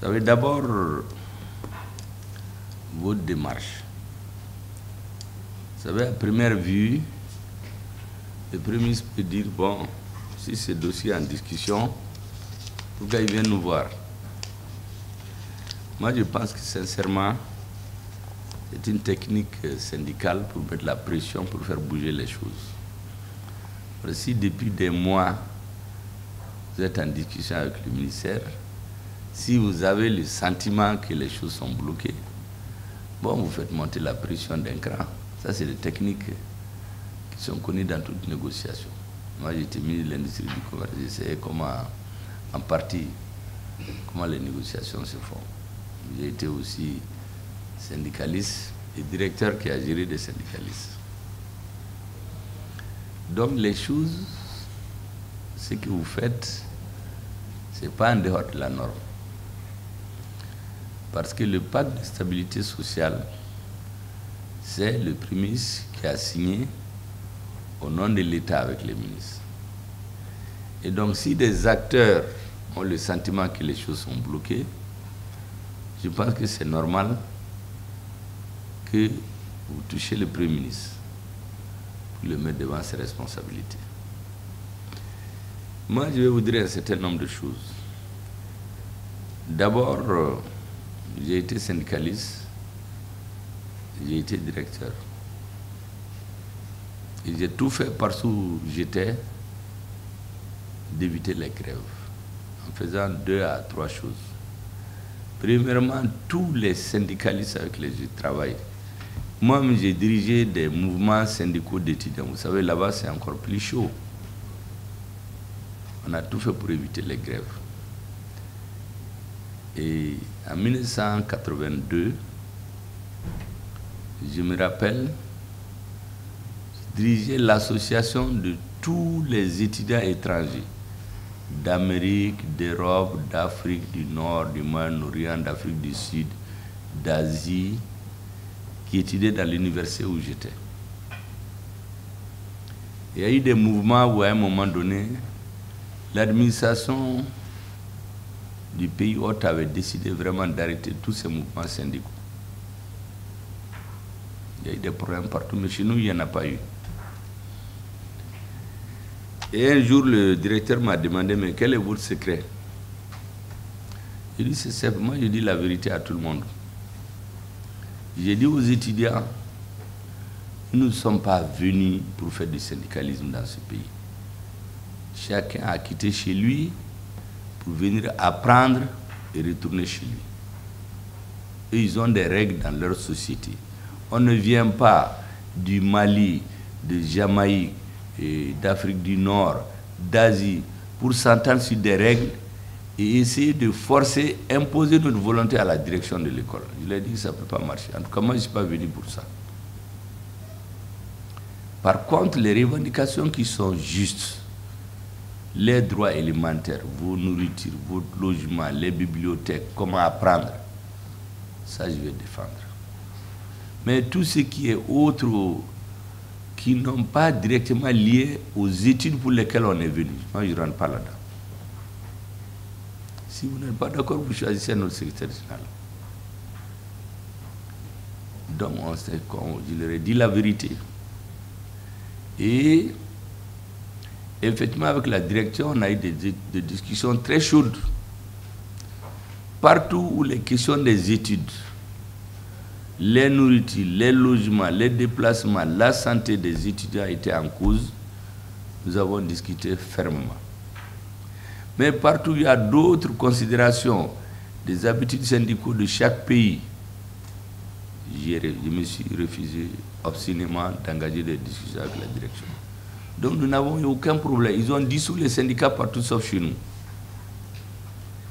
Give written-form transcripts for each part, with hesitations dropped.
Vous savez, d'abord, votre démarche. Vous savez, à première vue, le Premier ministre peut dire, bon, si ce dossier est en discussion, pourquoi il vient nous voir? Moi, je pense que sincèrement, c'est une technique syndicale pour mettre la pression, pour faire bouger les choses. Si depuis des mois, vous êtes en discussion avec le ministère, si vous avez le sentiment que les choses sont bloquées, bon, vous faites monter la pression d'un cran. Ça, c'est des techniques qui sont connues dans toute négociation. Moi, j'étais ministre de l'Industrie et du Commerce. J'essayais comment, en partie, comment les négociations se font. J'ai été aussi syndicaliste et directeur qui a géré des syndicalistes. Donc, les choses, ce que vous faites, ce n'est pas en dehors de la norme. Parce que le pacte de stabilité sociale, c'est le Premier ministre qui a signé au nom de l'État avec les ministres. Et donc, si des acteurs ont le sentiment que les choses sont bloquées, je pense que c'est normal que vous touchiez le Premier ministre pour le mettre devant ses responsabilités. Moi, je vais vous dire un certain nombre de choses. D'abord, j'ai été syndicaliste, j'ai été directeur. Et j'ai tout fait partout où j'étais d'éviter les grèves, en faisant 2 à 3 choses. Premièrement, tous les syndicalistes avec lesquels je travaille, moi-même j'ai dirigé des mouvements syndicaux d'étudiants. Vous savez, là-bas c'est encore plus chaud. On a tout fait pour éviter les grèves. Et en 1982, je me rappelle, je dirigeais l'association de tous les étudiants étrangers d'Amérique, d'Europe, d'Afrique du Nord, du Moyen-Orient, d'Afrique du Sud, d'Asie, qui étudiaient dans l'université où j'étais. Il y a eu des mouvements où, à un moment donné, l'administration du pays hôte avait décidé vraiment d'arrêter tous ces mouvements syndicaux. Il y a eu des problèmes partout, mais chez nous, il n'y en a pas eu. Et un jour, le directeur m'a demandé, mais quel est votre secret? Je dis, c'est simple, moi je dis la vérité à tout le monde. J'ai dit aux étudiants, nous ne sommes pas venus pour faire du syndicalisme dans ce pays. Chacun a quitté chez lui pour venir apprendre et retourner chez lui. Et ils ont des règles dans leur société. On ne vient pas du Mali, de Jamaïque, d'Afrique du Nord, d'Asie, pour s'entendre sur des règles et essayer de forcer, imposer notre volonté à la direction de l'école. Je leur ai dit que ça ne peut pas marcher. En tout cas, moi, je ne suis pas venu pour ça. Par contre, les revendications qui sont justes, les droits élémentaires, vos nourritures, votre logement, les bibliothèques, comment apprendre, ça, je vais défendre. Mais tout ce qui est autre, qui n'ont pas directement lié aux études pour lesquelles on est venu, moi, je ne rentre pas là-dedans. Si vous n'êtes pas d'accord, vous choisissez notre secrétaire général. Donc, je leur ai dit la vérité. Et effectivement, avec la direction, on a eu des discussions très chaudes. Partout où les questions des études, les nourritures, les logements, les déplacements, la santé des étudiants étaient en cause, nous avons discuté fermement. Mais partout où il y a d'autres considérations, des habitudes syndicaux de chaque pays, je me suis refusé obstinément d'engager des discussions avec la direction. Donc nous n'avons eu aucun problème. Ils ont dissous les syndicats partout sauf chez nous.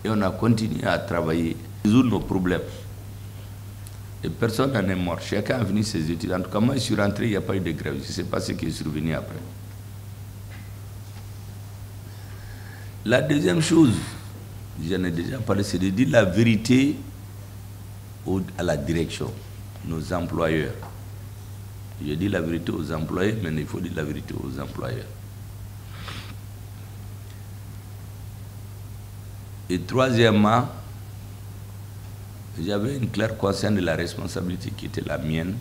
Et on a continué à travailler, résoudre nos problèmes. Et personne n'en est mort. Chacun a fini ses études. En tout cas, moi, je suis rentré, il n'y a pas eu de grève. Je ne sais pas ce qui est survenu après. La deuxième chose, j'en ai déjà parlé, c'est de dire la vérité à la direction, nos employeurs. Je dis la vérité aux employés, mais il faut dire la vérité aux employeurs. Et troisièmement, j'avais une claire conscience de la responsabilité qui était la mienne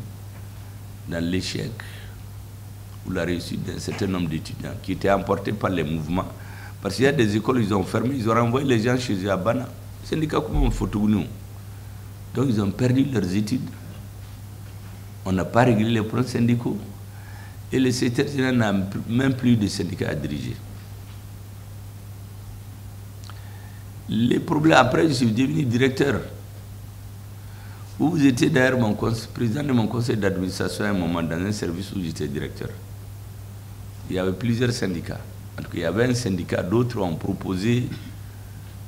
dans l'échec ou la réussite d'un certain nombre d'étudiants qui étaient emportés par les mouvements. Parce qu'il y a des écoles, ils ont fermé, ils ont renvoyé les gens chez eux à Bana. Les syndicats, comment on faut nous? Donc ils ont perdu leurs études. On n'a pas réglé les problèmes syndicaux. Et le secrétaire général n'a même plus de syndicats à diriger. Les problèmes, après, je suis devenu directeur. Vous étiez d'ailleurs président de mon conseil d'administration à un moment dans un service où j'étais directeur. Il y avait plusieurs syndicats. En tout cas, il y avait un syndicat, d'autres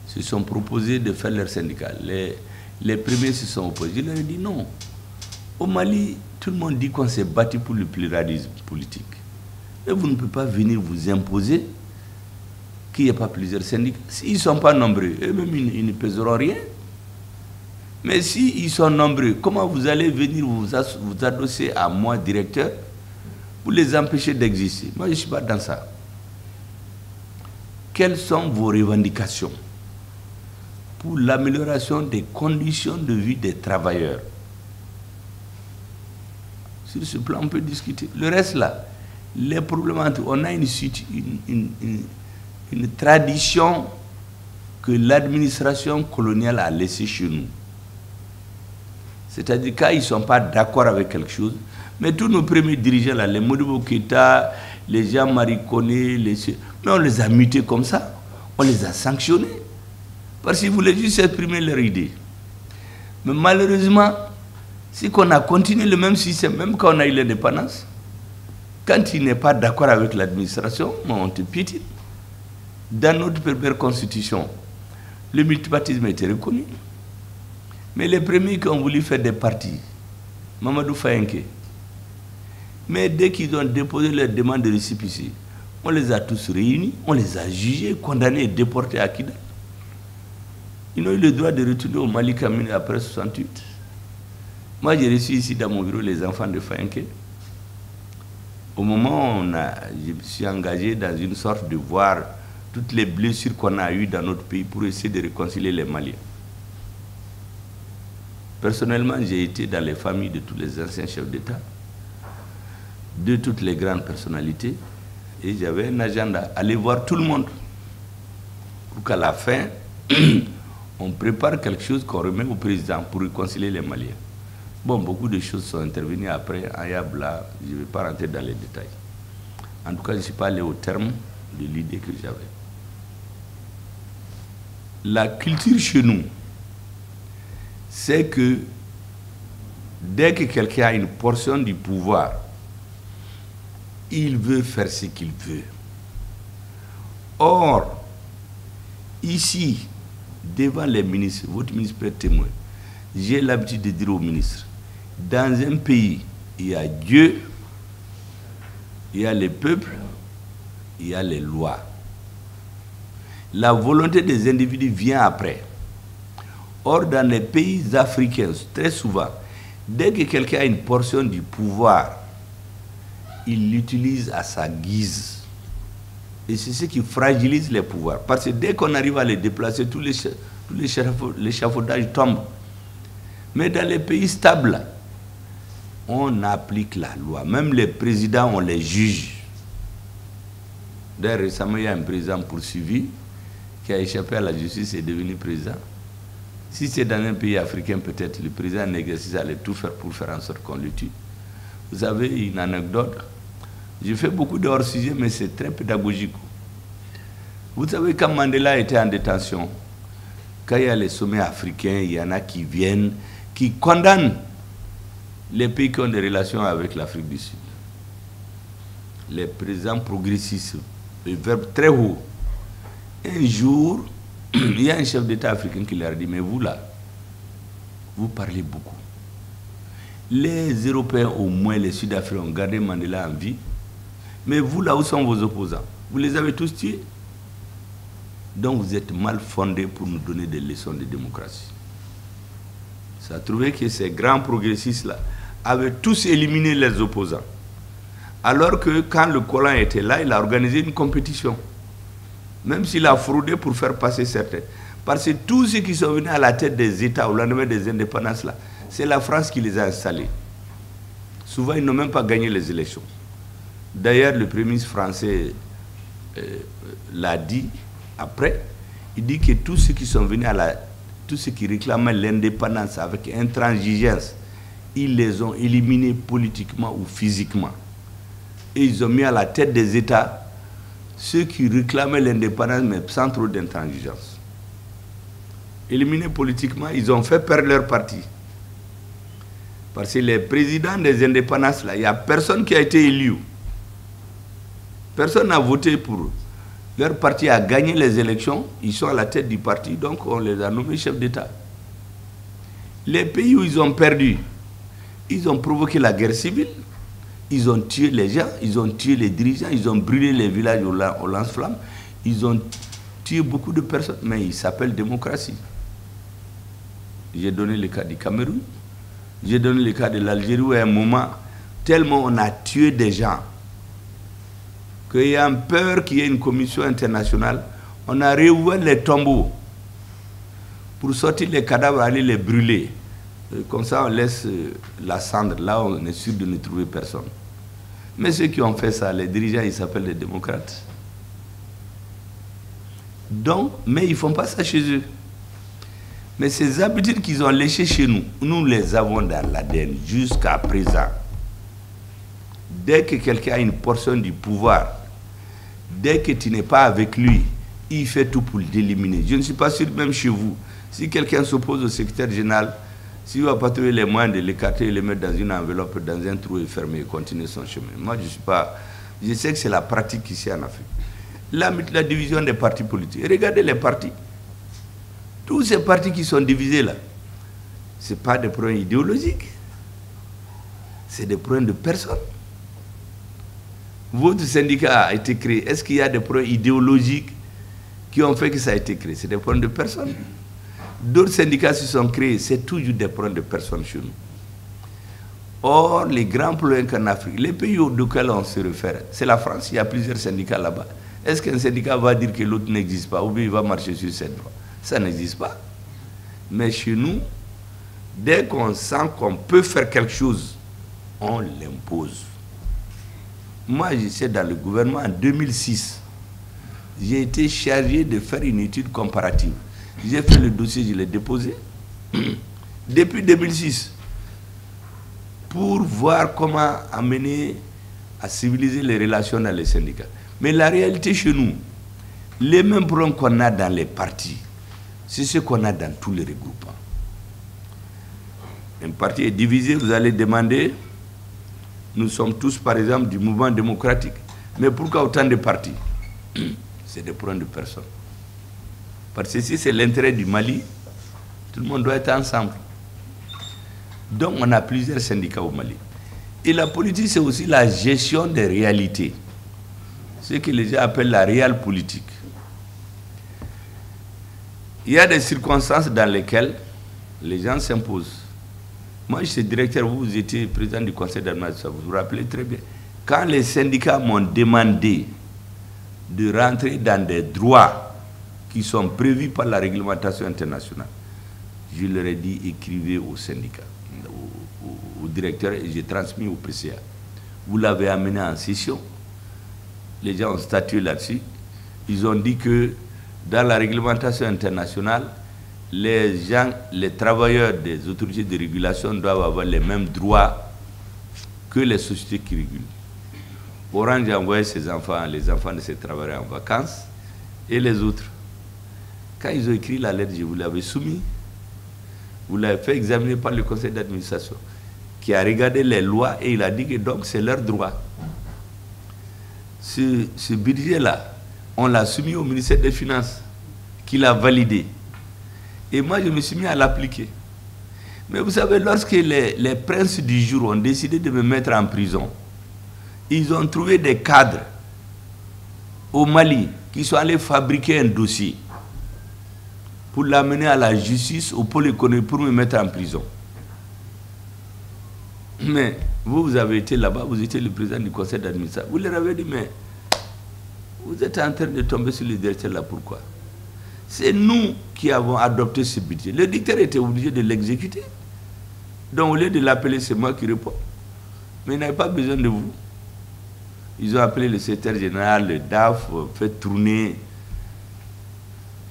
se sont proposés de faire leur syndicat. Les premiers se sont opposés. Je leur ai dit non. Au Mali, tout le monde dit qu'on s'est battu pour le pluralisme politique. Mais vous ne pouvez pas venir vous imposer qu'il n'y ait pas plusieurs syndicats. S'ils ne sont pas nombreux, eux-mêmes, ils ne pèseront rien. Mais s'ils sont nombreux, comment vous allez venir vous adosser à moi, directeur, pour les empêcher d'exister? Moi, je ne suis pas dans ça. Quelles sont vos revendications pour l'amélioration des conditions de vie des travailleurs? Sur ce plan, on peut discuter. Le reste là, les problèmes, on a une tradition que l'administration coloniale a laissée chez nous. C'est-à-dire quand ils ne sont pas d'accord avec quelque chose, mais tous nos premiers dirigeants, là, les Modibo Keïta, les Jean-Marie Koné, mais on les a mutés comme ça, on les a sanctionnés, parce qu'ils voulaient juste exprimer leur idée. Mais malheureusement, si on a continué le même système, même quand on a eu l'indépendance, quand il n'est pas d'accord avec l'administration, on te piétine. Dans notre première constitution, le multipartisme était reconnu. Mais les premiers qui ont voulu faire des partis, Mamadou Fayenke, mais dès qu'ils ont déposé leur demande de récépissé, on les a tous réunis, on les a jugés, condamnés et déportés à Kidal. Ils n'ont eu le droit de retourner au Mali Kamine après 68. Moi, j'ai reçu ici dans mon bureau les enfants de Fayenke. Au moment où je me suis engagé dans une sorte de voir toutes les blessures qu'on a eues dans notre pays pour essayer de réconcilier les Maliens. Personnellement, j'ai été dans les familles de tous les anciens chefs d'État, de toutes les grandes personnalités, et j'avais un agenda, aller voir tout le monde, pour qu'à la fin, on prépare quelque chose qu'on remet au président pour réconcilier les Maliens. Bon, beaucoup de choses sont intervenues après, en Yabla, je ne vais pas rentrer dans les détails. En tout cas, je ne suis pas allé au terme de l'idée que j'avais. La culture chez nous, c'est que dès que quelqu'un a une portion du pouvoir, il veut faire ce qu'il veut. Or, ici, devant les ministres, votre ministre peut être témoin, j'ai l'habitude de dire aux ministres, dans un pays, il y a Dieu, il y a les peuples, il y a les lois. La volonté des individus vient après. Or, dans les pays africains, très souvent, dès que quelqu'un a une portion du pouvoir, il l'utilise à sa guise. Et c'est ce qui fragilise les pouvoirs. Parce que dès qu'on arrive à les déplacer, tous l'échafaudage tombe. Mais dans les pays stables, on applique la loi. Même les présidents, on les juge. D'ailleurs, récemment, il y a un président poursuivi qui a échappé à la justice et est devenu président. Si c'est dans un pays africain, peut-être le président en exercice allait tout faire pour faire en sorte qu'on le tue. Vous avez une anecdote. Je fais beaucoup de hors-sujet, mais c'est très pédagogique. Vous savez, quand Mandela était en détention, quand il y a les sommets africains, il y en a qui viennent, qui condamnent les pays qui ont des relations avec l'Afrique du Sud. Les présidents progressistes, le verbe très haut. Un jour, il y a un chef d'État africain qui leur dit, mais vous là, vous parlez beaucoup. Les Européens, au moins les Sud-Africains, ont gardé Mandela en vie. Mais vous là, où sont vos opposants? Vous les avez tous tués. Donc vous êtes mal fondés pour nous donner des leçons de démocratie. Ça a trouvé que ces grands progressistes-là avaient tous éliminé leurs opposants. Alors que quand le colon était là, il a organisé une compétition. Même s'il a fraudé pour faire passer certains. Parce que tous ceux qui sont venus à la tête des États au lendemain des indépendances, là, c'est la France qui les a installés. Souvent, ils n'ont même pas gagné les élections. D'ailleurs, le Premier ministre français l'a dit après. Il dit que tous ceux qui sont venus tous ceux qui réclamaient l'indépendance avec intransigeance, ils les ont éliminés politiquement ou physiquement. Et ils ont mis à la tête des États ceux qui réclamaient l'indépendance, mais sans trop d'intransigeance. Éliminés politiquement, ils ont fait perdre leur parti. Parce que les présidents des indépendances, là, il n'y a personne qui a été élu. Personne n'a voté pour eux. Leur parti a gagné les élections, ils sont à la tête du parti, donc on les a nommés chefs d'État. Les pays où ils ont perdu, ils ont provoqué la guerre civile, ils ont tué les gens, ils ont tué les dirigeants, ils ont brûlé les villages au lance-flammes, ils ont tué beaucoup de personnes, mais ils s'appellent démocratie. J'ai donné le cas du Cameroun, j'ai donné le cas de l'Algérie où à un moment, tellement on a tué des gens, qu'il y a peur qu'il y ait une commission internationale, on a réouvert les tombeaux pour sortir les cadavres, aller les brûler. Comme ça, on laisse la cendre. Là, on est sûr de ne trouver personne. Mais ceux qui ont fait ça, les dirigeants, ils s'appellent les démocrates. Donc, mais ils ne font pas ça chez eux. Mais ces habitudes qu'ils ont léchées chez nous, nous les avons dans l'ADN jusqu'à présent. Dès que quelqu'un a une portion du pouvoir, dès que tu n'es pas avec lui, il fait tout pour l'éliminer. Je ne suis pas sûr, même chez vous, si quelqu'un s'oppose au secrétaire général, s'il ne va pas trouver les moyens de l'écarter et le mettre dans une enveloppe, dans un trou et fermer et continuer son chemin. Moi, je sais que c'est la pratique ici en Afrique. La division des partis politiques. Regardez les partis. Tous ces partis qui sont divisés là, ce n'est pas des problèmes idéologiques. C'est des problèmes de personnes. Votre syndicat a été créé. Est-ce qu'il y a des problèmes idéologiques qui ont fait que ça a été créé? C'est des problèmes de personnes. D'autres syndicats se sont créés. C'est toujours des problèmes de personnes chez nous. Or, les grands problèmes qu'en Afrique, les pays auxquels on se réfère, c'est la France. Il y a plusieurs syndicats là-bas. Est-ce qu'un syndicat va dire que l'autre n'existe pas ou bien il va marcher sur ses droits? Ça n'existe pas. Mais chez nous, dès qu'on sent qu'on peut faire quelque chose, on l'impose. Moi, j'étais dans le gouvernement en 2006. J'ai été chargé de faire une étude comparative. J'ai fait le dossier, je l'ai déposé. Depuis 2006, pour voir comment amener à civiliser les relations dans les syndicats. Mais la réalité chez nous, les mêmes problèmes qu'on a dans les partis, c'est ce qu'on a dans tous les regroupements. Un parti est divisé, vous allez demander, nous sommes tous par exemple du mouvement démocratique, mais pourquoi autant de partis? C'est des problèmes de personnes. Parce que si c'est l'intérêt du Mali, tout le monde doit être ensemble. Donc on a plusieurs syndicats au Mali. Et la politique, c'est aussi la gestion des réalités. Ce que les gens appellent la réelle politique. Il y a des circonstances dans lesquelles les gens s'imposent. Moi, je suis directeur, vous étiez président du conseil d'administration, vous vous rappelez très bien. Quand les syndicats m'ont demandé de rentrer dans des droits qui sont prévus par la réglementation internationale, je leur ai dit, écrivez au syndicat, au directeur, et j'ai transmis au PCA. Vous l'avez amené en session, les gens ont statué là-dessus. Ils ont dit que dans la réglementation internationale, les travailleurs des autorités de régulation doivent avoir les mêmes droits que les sociétés qui régulent. Orange a envoyé ses enfants, les enfants de ces travailleurs en vacances, et les autres. Quand ils ont écrit la lettre, je vous l'avais soumis. Vous l'avez fait examiner par le conseil d'administration, qui a regardé les lois et il a dit que donc c'est leur droit. Ce budget-là, on l'a soumis au ministère des Finances, qui l'a validé. Et moi, je me suis mis à l'appliquer. Mais vous savez, lorsque les princes du jour ont décidé de me mettre en prison, ils ont trouvé des cadres au Mali qui sont allés fabriquer un dossier pour l'amener à la justice, au pôle économique, pour me mettre en prison. Mais vous avez été là-bas, vous étiez le président du conseil d'administration. Vous leur avez dit, mais vous êtes en train de tomber sur le directeur là, pourquoi? C'est nous qui avons adopté ce budget. Le dictateur était obligé de l'exécuter. Donc au lieu de l'appeler, c'est moi qui réponds. Mais il n'avait pas besoin de vous. Ils ont appelé le secrétaire général, le DAF, fait tourner.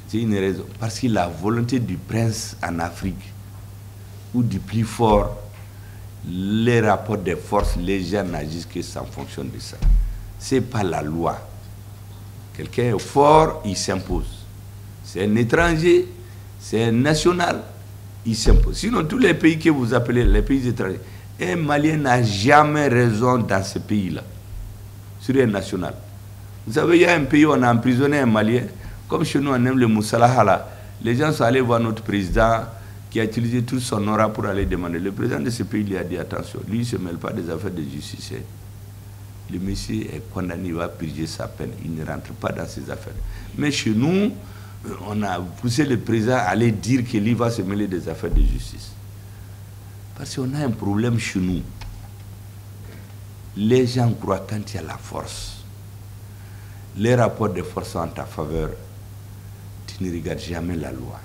C'est une raison. Parce que la volonté du prince en Afrique, ou du plus fort, les rapports des forces, les gens n'agissent que en fonction de ça. Ce n'est pas la loi. Quelqu'un est fort, il s'impose. C'est un étranger, c'est un national, il s'impose. Sinon, tous les pays que vous appelez les pays étrangers, un Malien n'a jamais raison dans ce pays-là, sur un national. Vous savez, il y a un pays où on a emprisonné un Malien, comme chez nous on aime le Moussalahala. Les gens sont allés voir notre président qui a utilisé tout son aura pour aller demander. Le président de ce pays lui a dit attention, lui il ne se mêle pas des affaires de justice. Le monsieur est condamné, il va purger sa peine, il ne rentre pas dans ses affaires. Mais chez nous, on a poussé le président à aller dire que lui va se mêler des affaires de justice. Parce qu'on a un problème chez nous. Les gens croient quand il y a la force, les rapports de force sont en ta faveur, tu ne regardes jamais la loi.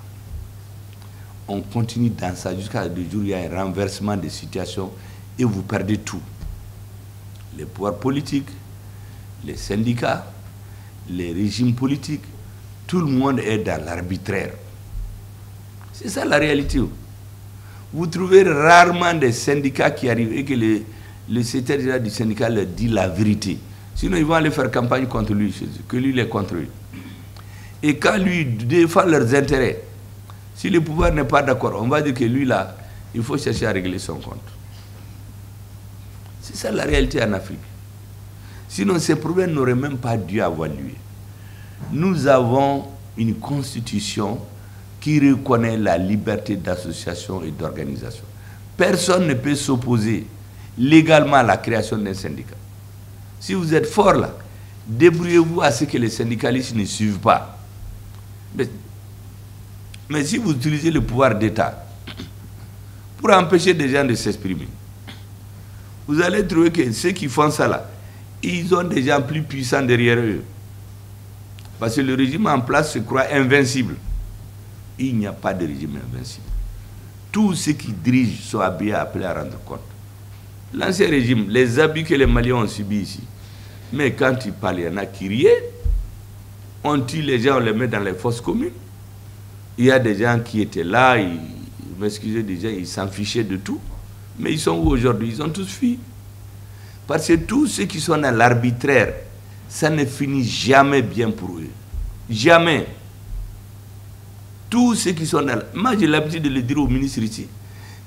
On continue dans ça jusqu'à deux jours, il y a un renversement de situation et vous perdez tout. Les pouvoirs politiques, les syndicats, les régimes politiques, tout le monde est dans l'arbitraire. C'est ça la réalité. Vous trouvez rarement des syndicats qui arrivent et que le secrétaire général du syndicat leur dit la vérité. Sinon, ils vont aller faire campagne contre lui, que lui les contre eux. Et quand lui défend leurs intérêts, si le pouvoir n'est pas d'accord, on va dire que lui là, il faut chercher à régler son compte. C'est ça la réalité en Afrique. Sinon, ces problèmes n'auraient même pas dû avoir lieu. Nous avons une constitution qui reconnaît la liberté d'association et d'organisation. Personne ne peut s'opposer légalement à la création d'un syndicat. Si vous êtes fort là, débrouillez-vous à ce que les syndicalistes ne suivent pas. Mais si vous utilisez le pouvoir d'État pour empêcher des gens de s'exprimer, vous allez trouver que ceux qui font ça là, ils ont des gens plus puissants derrière eux. Parce que le régime en place se croit invincible. Il n'y a pas de régime invincible. Tous ceux qui dirigent sont appelés à rendre compte. L'ancien régime, les abus que les Maliens ont subis ici, mais quand ils parlent, il y en a qui rient. On tue les gens, on les met dans les fosses communes. Il y a des gens qui étaient là, m'excusez déjà, ils s'en fichaient de tout. Mais ils sont où aujourd'hui? Ils ont tous fui. Parce que tous ceux qui sont dans l'arbitraire, ça ne finit jamais bien pour eux. Jamais. Tous ceux qui sont dans... Moi, j'ai l'habitude de le dire au ministre ici.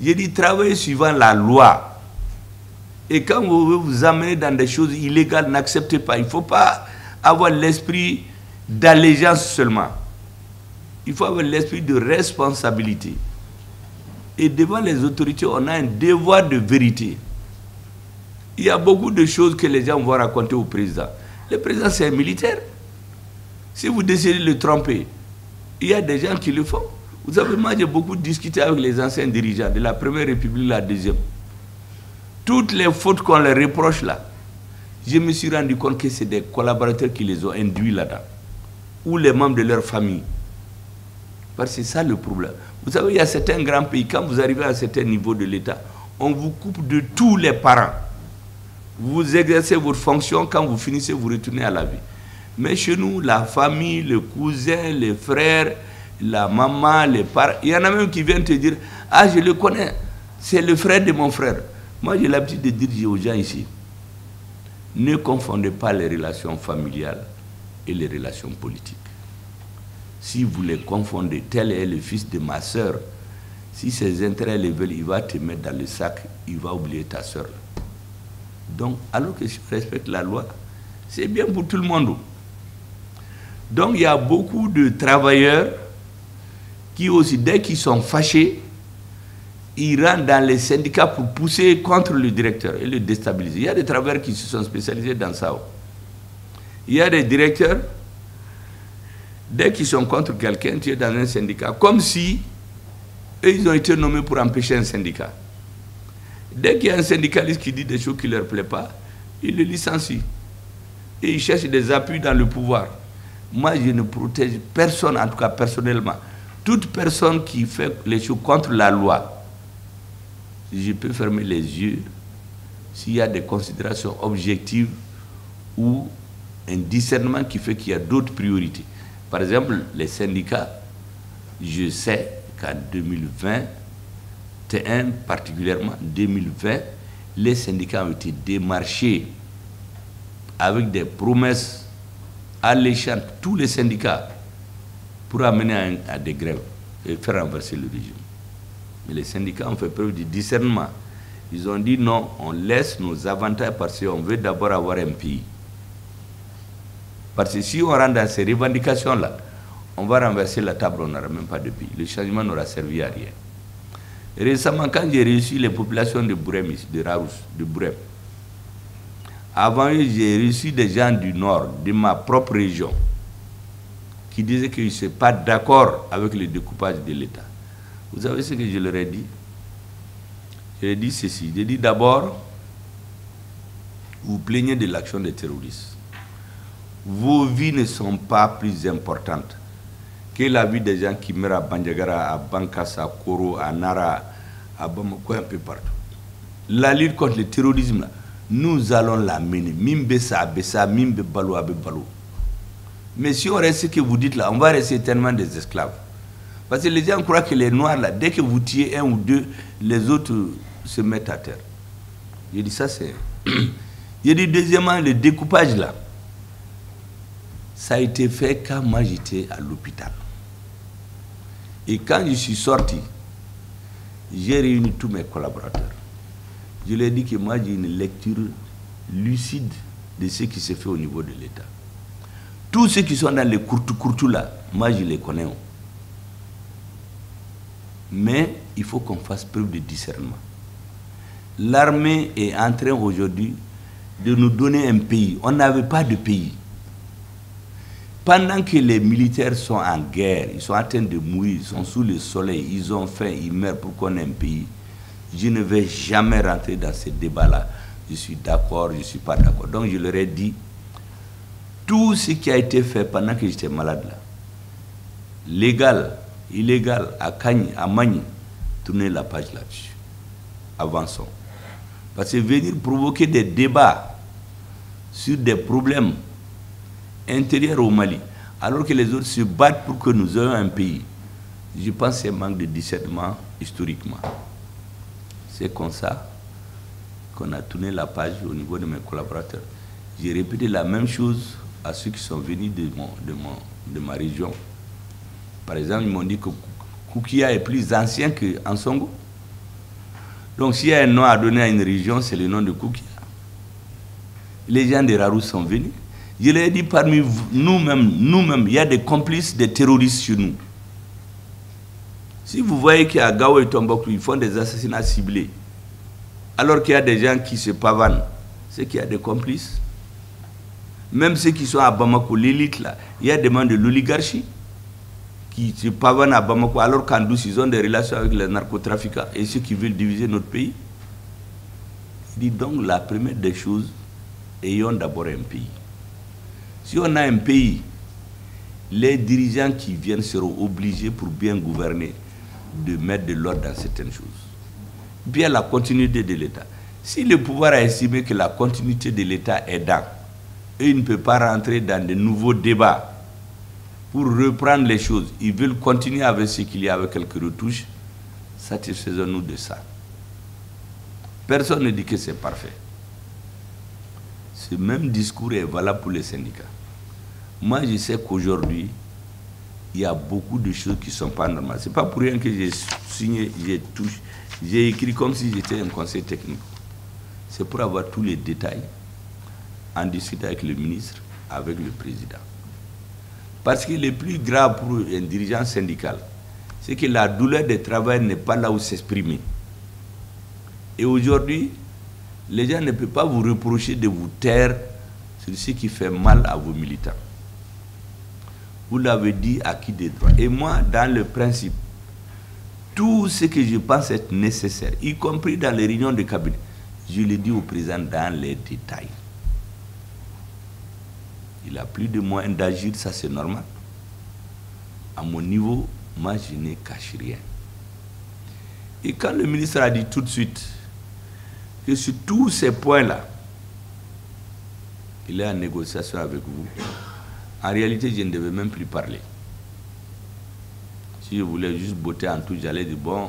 J'ai dit, travaillez suivant la loi. Et quand vous vous amenez dans des choses illégales, n'acceptez pas. Il ne faut pas avoir l'esprit d'allégeance seulement. Il faut avoir l'esprit de responsabilité. Et devant les autorités, on a un devoir de vérité. Il y a beaucoup de choses que les gens vont raconter au président. Le président, c'est un militaire. Si vous décidez de le tromper, il y a des gens qui le font. Vous savez, moi, j'ai beaucoup discuté avec les anciens dirigeants de la Première République, la Deuxième. Toutes les fautes qu'on leur reproche là, je me suis rendu compte que c'est des collaborateurs qui les ont induits là-dedans. Ou les membres de leur famille. Parce que c'est ça le problème. Vous savez, il y a certains grands pays, quand vous arrivez à un certain niveau de l'État, on vous coupe de tous les parents. Vous exercez votre fonction, quand vous finissez, vous retournez à la vie. Mais chez nous, la famille, le cousin, les frères, la maman, les parents, il y en a même qui viennent te dire, ah, je le connais, c'est le frère de mon frère. Moi, j'ai l'habitude de dire aux gens ici, ne confondez pas les relations familiales et les relations politiques. Si vous les confondez, tel est le fils de ma soeur, si ses intérêts les veulent, il va te mettre dans le sac, il va oublier ta soeur. Donc, alors que si on respecte la loi, c'est bien pour tout le monde. Donc, il y a beaucoup de travailleurs qui aussi, dès qu'ils sont fâchés, ils rentrent dans les syndicats pour pousser contre le directeur et le déstabiliser. Il y a des travailleurs qui se sont spécialisés dans ça. Il y a des directeurs, dès qu'ils sont contre quelqu'un, tu es dans un syndicat, comme si eux, ils ont été nommés pour empêcher un syndicat. Dès qu'il y a un syndicaliste qui dit des choses qui ne leur plaisent pas, ils le licencient. Et ils cherchent des appuis dans le pouvoir. Moi, je ne protège personne, en tout cas personnellement. Toute personne qui fait les choses contre la loi, je peux fermer les yeux s'il y a des considérations objectives ou un discernement qui fait qu'il y a d'autres priorités. Par exemple, les syndicats, je sais qu'en 2021, particulièrement 2020, les syndicats ont été démarchés avec des promesses alléchantes, tous les syndicats, pour amener à des grèves et faire renverser le régime. Mais les syndicats ont fait preuve de discernement. Ils ont dit non, on laisse nos avantages parce qu'on veut d'abord avoir un pays. Parce que si on rentre dans ces revendications-là, on va renverser la table, on n'aura même pas de pays. Le changement n'aura servi à rien. Récemment, quand j'ai reçu les populations de Bourem, de Raous, de Bourem, avant eux, j'ai reçu des gens du Nord, de ma propre région, qui disaient qu'ils ne sont pas d'accord avec le découpage de l'État. Vous savez ce que je leur ai dit? Je leur ai dit ceci. J'ai dit d'abord, vous plaignez de l'action des terroristes. Vos vies ne sont pas plus importantes que la vie des gens qui meurent à Bandiagara, à Bankassa, à Koro, à Nara, à Bamako, un peu partout. La lutte contre le terrorisme, nous allons la mener. Mimbe sa bessa, mimbe balo abe balo. Mais si on reste ce que vous dites là, on va rester tellement des esclaves. Parce que les gens croient que les Noirs là, dès que vous tuez un ou deux, les autres se mettent à terre. J'ai dit ça c'est... J'ai dit deuxièmement, le découpage là, ça a été fait quand moi j'étais à l'hôpital. Et quand je suis sorti, j'ai réuni tous mes collaborateurs. Je leur ai dit que moi j'ai une lecture lucide de ce qui se fait au niveau de l'État. Tous ceux qui sont dans les courtou là, moi je les connais. Mais il faut qu'on fasse preuve de discernement. L'armée est en train aujourd'hui de nous donner un pays. On n'avait pas de pays. Pendant que les militaires sont en guerre, ils sont en train de mourir, ils sont sous le soleil, ils ont faim, ils meurent pour qu'on ait un pays, je ne vais jamais rentrer dans ce débat-là. Je suis d'accord, je ne suis pas d'accord. Donc je leur ai dit, tout ce qui a été fait pendant que j'étais malade là, légal, illégal, à Kagny, à Magny, tournez la page là-dessus. Avançons. Parce que venir provoquer des débats sur des problèmes intérieurs au Mali, alors que les autres se battent pour que nous ayons un pays, je pense que c'est un manque de discernement historiquement. C'est comme ça qu'on a tourné la page au niveau de mes collaborateurs. J'ai répété la même chose à ceux qui sont venus de ma région. Par exemple, ils m'ont dit que Koukia est plus ancien qu'Ansongo. Donc s'il y a un nom à donner à une région, c'est le nom de Koukia. Les gens de Rarou sont venus. Je leur ai dit, parmi nous-mêmes, il y a des complices des terroristes chez nous. Si vous voyez qu'à Gao et Tombouctou, ils font des assassinats ciblés, alors qu'il y a des gens qui se pavanent, c'est qu'il y a des complices. Même ceux qui sont à Bamako, l'élite là, il y a des membres de l'oligarchie qui se pavanent à Bamako, alors qu'en douce, ils ont des relations avec les narcotrafiquants et ceux qui veulent diviser notre pays. Il dit donc, la première des choses, ayons d'abord un pays. Si on a un pays, les dirigeants qui viennent seront obligés, pour bien gouverner, de mettre de l'ordre dans certaines choses. Bien la continuité de l'État. Si le pouvoir a estimé que la continuité de l'État est dans, et il ne peut pas rentrer dans de nouveaux débats pour reprendre les choses, ils veulent continuer avec ce qu'il y a, avec quelques retouches, satisfaisons-nous de ça. Personne ne dit que c'est parfait. Ce même discours est valable pour les syndicats. Moi, je sais qu'aujourd'hui, il y a beaucoup de choses qui ne sont pas normales. Ce n'est pas pour rien que j'ai signé, j'ai écrit comme si j'étais un conseil technique. C'est pour avoir tous les détails, en discuter avec le ministre, avec le président. Parce que le plus grave pour un dirigeant syndical, c'est que la douleur des travailleurs n'est pas là où s'exprimer. Et aujourd'hui, les gens ne peuvent pas vous reprocher de vous taire sur ce qui fait mal à vos militants. Vous l'avez dit à qui des droits. Et moi, dans le principe, tout ce que je pense être nécessaire, y compris dans les réunions de cabinet, je le dis au président dans les détails. il a plus de moyens d'agir, ça c'est normal. À mon niveau, moi je n'ai caché rien. Et quand le ministre a dit tout de suite que sur tous ces points-là, il est en négociation avec vous, en réalité je ne devais même plus parler. Si je voulais juste botter en tout, j'allais dire bon,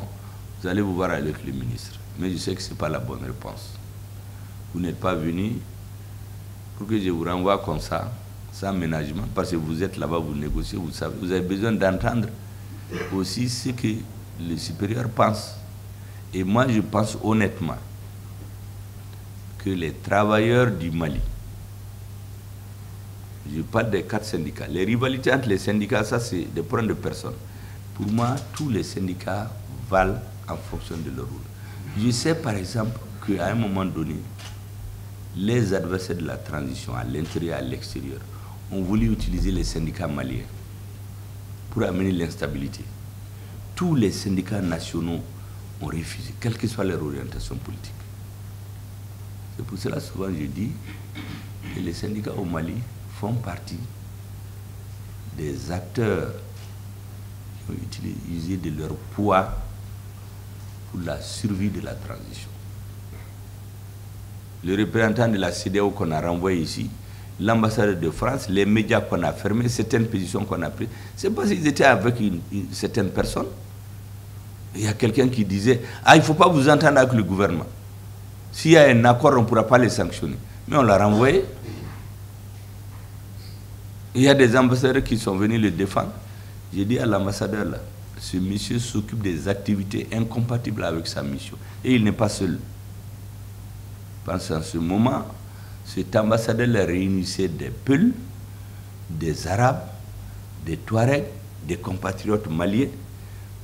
vous allez vous voir avec le ministre. Mais je sais que ce n'est pas la bonne réponse. Vous n'êtes pas venu pour que je vous renvoie comme ça, sans ménagement, parce que vous êtes là-bas, vous négociez, vous savez. Vous avez besoin d'entendre aussi ce que le supérieur pense. Et moi, je pense honnêtement que les travailleurs du Mali, je parle des 4 syndicats, les rivalités entre les syndicats, ça c'est des problèmes de personnes. Pour moi, tous les syndicats valent en fonction de leur rôle. Je sais par exemple qu'à un moment donné, les adversaires de la transition à l'intérieur et à l'extérieur ont voulu utiliser les syndicats maliens pour amener l'instabilité. Tous les syndicats nationaux ont refusé, quelle que soit leur orientation politique. C'est pour cela souvent je dis que les syndicats au Mali font partie des acteurs qui ont utilisé de leur poids pour la survie de la transition. Le représentant de la CEDEAO qu'on a renvoyé ici, l'ambassadeur de France, les médias qu'on a fermés, certaines positions qu'on a prises, c'est parce qu'ils étaient avec certaines personnes. Il y a quelqu'un qui disait « Ah, il ne faut pas vous entendre avec le gouvernement. S'il y a un accord, on ne pourra pas les sanctionner. » Mais on l'a renvoyé. Il y a des ambassadeurs qui sont venus le défendre. J'ai dit à l'ambassadeur là, ce monsieur s'occupe des activités incompatibles avec sa mission. Et il n'est pas seul. Parce qu'en ce moment, cet ambassadeur là réunissait des Peuls, des Arabes, des Touaregs, des compatriotes maliens,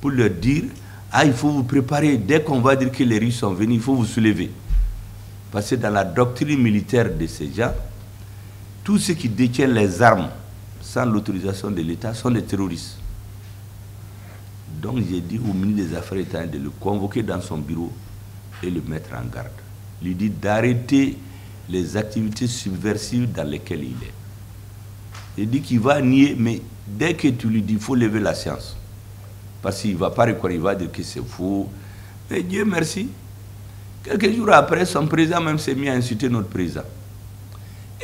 pour leur dire « Ah, il faut vous préparer, dès qu'on va dire que les Russes sont venus, il faut vous soulever. » Parce que dans la doctrine militaire de ces gens, tous ceux qui détiennent les armes sans l'autorisation de l'État sont des terroristes. Donc j'ai dit au ministre des Affaires étrangères de le convoquer dans son bureau et le mettre en garde. Lui dit d'arrêter les activités subversives dans lesquelles il est. Il dit qu'il va nier, mais dès que tu lui dis il faut lever la science, parce qu'il ne va pas reconnaître, il va dire que c'est faux. Mais Dieu merci, quelques jours après, son président même s'est mis à insulter notre président.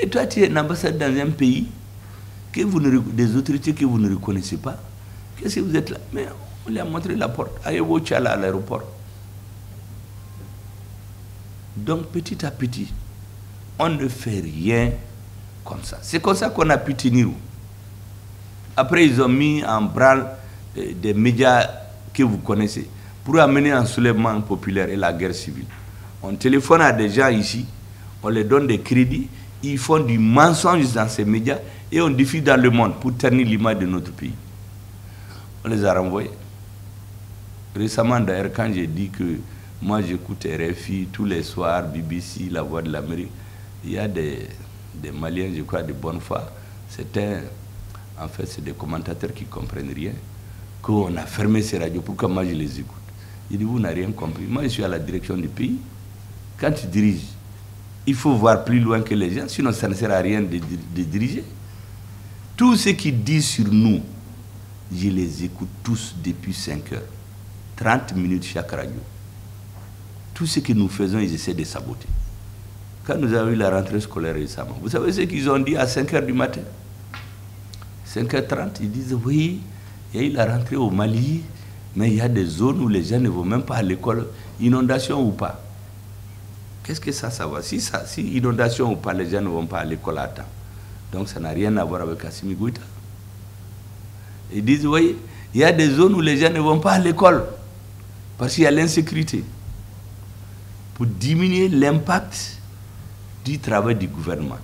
Et toi, tu es un ambassadeur dans un pays, que vous des autorités que vous ne reconnaissez pas. Qu'est-ce que vous êtes là? Mais on lui a montré la porte. Allez, au Tchala à l'aéroport. Donc, petit à petit, on ne fait rien comme ça. C'est comme ça qu'on a pu tenir. Après, ils ont mis en branle des médias que vous connaissez pour amener un soulèvement populaire et la guerre civile. On téléphone à des gens ici, on leur donne des crédits, ils font du mensonge dans ces médias et on diffuse dans le monde pour ternir l'image de notre pays. On les a renvoyés. Récemment, d'ailleurs, quand j'ai dit que moi j'écoute RFI tous les soirs, BBC, La Voix de l'Amérique, il y a des Maliens, je crois, de bonne foi. En fait, c'est des commentateurs qui ne comprennent rien, qu'on a fermé ces radios. Pourquoi moi je les écoute? Il dit, vous n'avez rien compris. Moi, je suis à la direction du pays. Quand tu diriges, il faut voir plus loin que les gens, sinon ça ne sert à rien de diriger. Tout ce qu'ils disent sur nous, je les écoute tous depuis 5 heures. 30 minutes chaque radio. Tout ce que nous faisons, ils essaient de saboter. Quand nous avons eu la rentrée scolaire récemment, vous savez ce qu'ils ont dit à 5 heures du matin? 5h30, ils disent, oui, il y a eu la rentrée au Mali, mais il y a des zones où les gens ne vont même pas à l'école, inondation ou pas. Qu'est-ce que ça va? Si inondation ou pas, les gens ne vont pas à l'école à temps. Donc ça n'a rien à voir avec Assimi Goïta. Ils disent, oui, il y a des zones où les gens ne vont pas à l'école, parce qu'il y a l'insécurité. Pour diminuer l'impact du travail du gouvernement.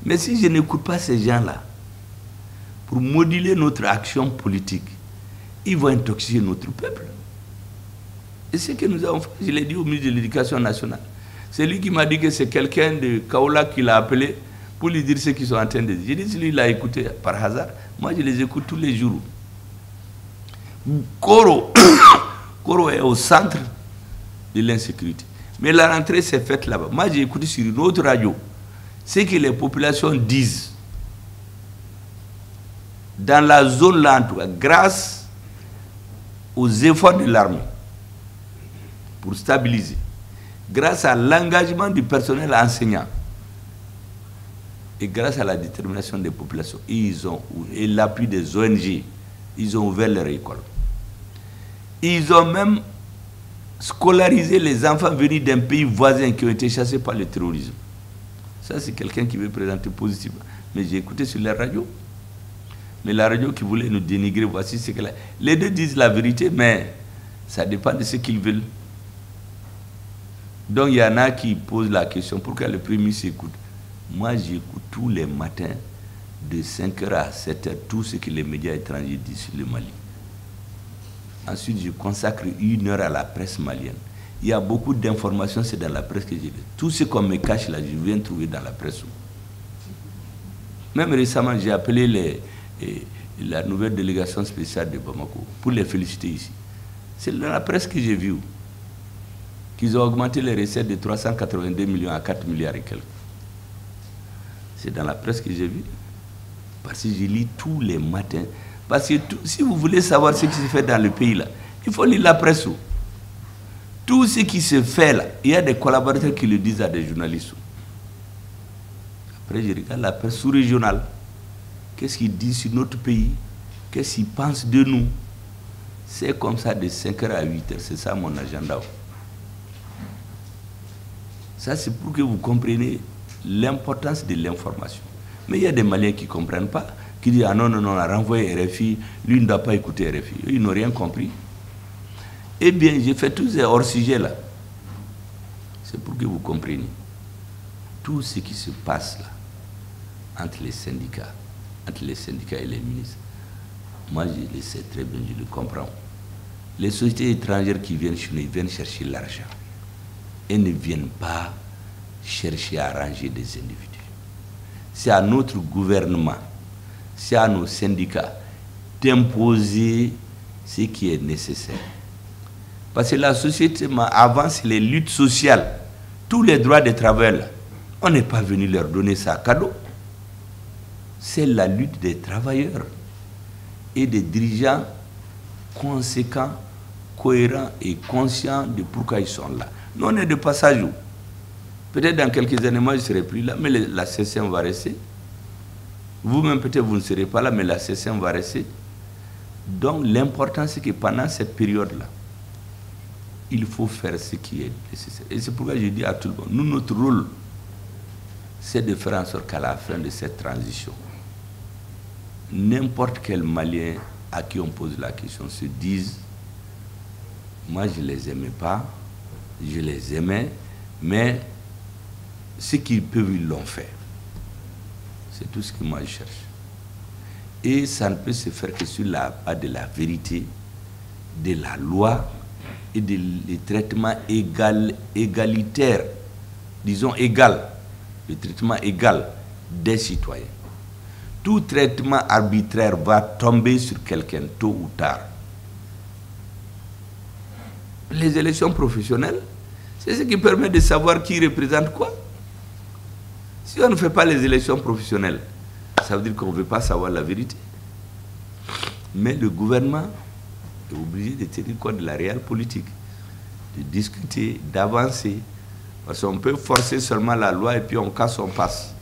Mais si je n'écoute pas ces gens-là, pour moduler notre action politique, ils vont intoxiquer notre peuple. Et ce que nous avons fait, je l'ai dit au ministre de l'Éducation nationale. C'est lui qui m'a dit que c'est quelqu'un de Kaola qui l'a appelé pour lui dire ce qu'ils sont en train de dire. J'ai dit, si lui il l'a écouté par hasard, moi je les écoute tous les jours. Koro est au centre de l'insécurité. Mais la rentrée s'est faite là-bas. Moi j'ai écouté sur une autre radio. ce que les populations disent, dans la zone là, en tout cas, grâce aux efforts de l'armée pour stabiliser, grâce à l'engagement du personnel enseignant et grâce à la détermination des populations, et l'appui des ONG, ils ont ouvert leur école. Ils ont même scolarisé les enfants venus d'un pays voisin qui ont été chassés par le terrorisme. Ça, c'est quelqu'un qui veut présenter positivement. Mais j'ai écouté sur la radio. Mais la radio qui voulait nous dénigrer, voici ce que... Les deux disent la vérité, mais ça dépend de ce qu'ils veulent. Donc, il y en a qui posent la question, pourquoi le Premier ministre écoute? Moi, j'écoute tous les matins, de 5h à 7h, tout ce que les médias étrangers disent sur le Mali. Ensuite, je consacre 1 heure à la presse malienne. Il y a beaucoup d'informations, c'est dans la presse que j'ai lu. Tout ce qu'on me cache là, je viens trouver dans la presse. Même récemment, j'ai appelé la nouvelle délégation spéciale de Bamako pour les féliciter ici. C'est dans la presse que j'ai vu qu'ils ont augmenté les recettes de 382 millions à 4 milliards et quelques. C'est dans la presse que j'ai vu. Parce que je lis tous les matins. Parce que si vous voulez savoir ce qui se fait dans le pays là, il faut lire la presse. Tout ce qui se fait là, il y a des collaborateurs qui le disent à des journalistes. Après, je regarde la presse sous-régionale. Qu'est-ce qu'ils disent sur notre pays? Qu'est-ce qu'ils pensent de nous? C'est comme ça de 5h à 8h. C'est ça mon agenda. Ça, c'est pour que vous compreniez l'importance de l'information. Mais il y a des Maliens qui ne comprennent pas, qui disent « Ah non, non, non, on a renvoyé RFI, lui ne doit pas écouter RFI. » Ils n'ont rien compris. Eh bien, j'ai fait tous ces hors-sujets là. C'est pour que vous compreniez tout ce qui se passe là, entre les syndicats et les ministres. Moi, je le sais très bien, je le comprends. Les sociétés étrangères qui viennent chez nous, ils viennent chercher l'argent. Elles ne viennent pas chercher à arranger des individus. C'est à notre gouvernement, c'est à nos syndicats d'imposer ce qui est nécessaire. Parce que la société avance les luttes sociales, tous les droits des travailleurs, on n'est pas venu leur donner ça à cadeau. C'est la lutte des travailleurs et des dirigeants conséquents, cohérents et conscients de pourquoi ils sont là. Nous, on est de passage. Peut-être dans quelques années, moi, je ne serai plus là, mais la CSM va rester. Vous-même, peut-être, vous ne serez pas là, mais la CSM va rester. Donc, l'important, c'est que pendant cette période-là, il faut faire ce qui est nécessaire. Et c'est pourquoi je dis à tout le monde, nous, notre rôle, c'est de faire en sorte qu'à la fin de cette transition, n'importe quel Malien à qui on pose la question se dise, moi, je ne les aimais pas, je les aimais, mais ce qu'ils peuvent, ils l'ont fait. C'est tout ce que moi je cherche. Et ça ne peut se faire que sur la base de la vérité, de la loi et des traitements égalitaires, disons égal, le traitement égal des citoyens. Tout traitement arbitraire va tomber sur quelqu'un tôt ou tard. Les élections professionnelles, c'est ce qui permet de savoir qui représente quoi. Si on ne fait pas les élections professionnelles, ça veut dire qu'on ne veut pas savoir la vérité. Mais le gouvernement est obligé de tenir compte de la réelle politique, de discuter, d'avancer. Parce qu'on peut forcer seulement la loi et puis on casse, on passe.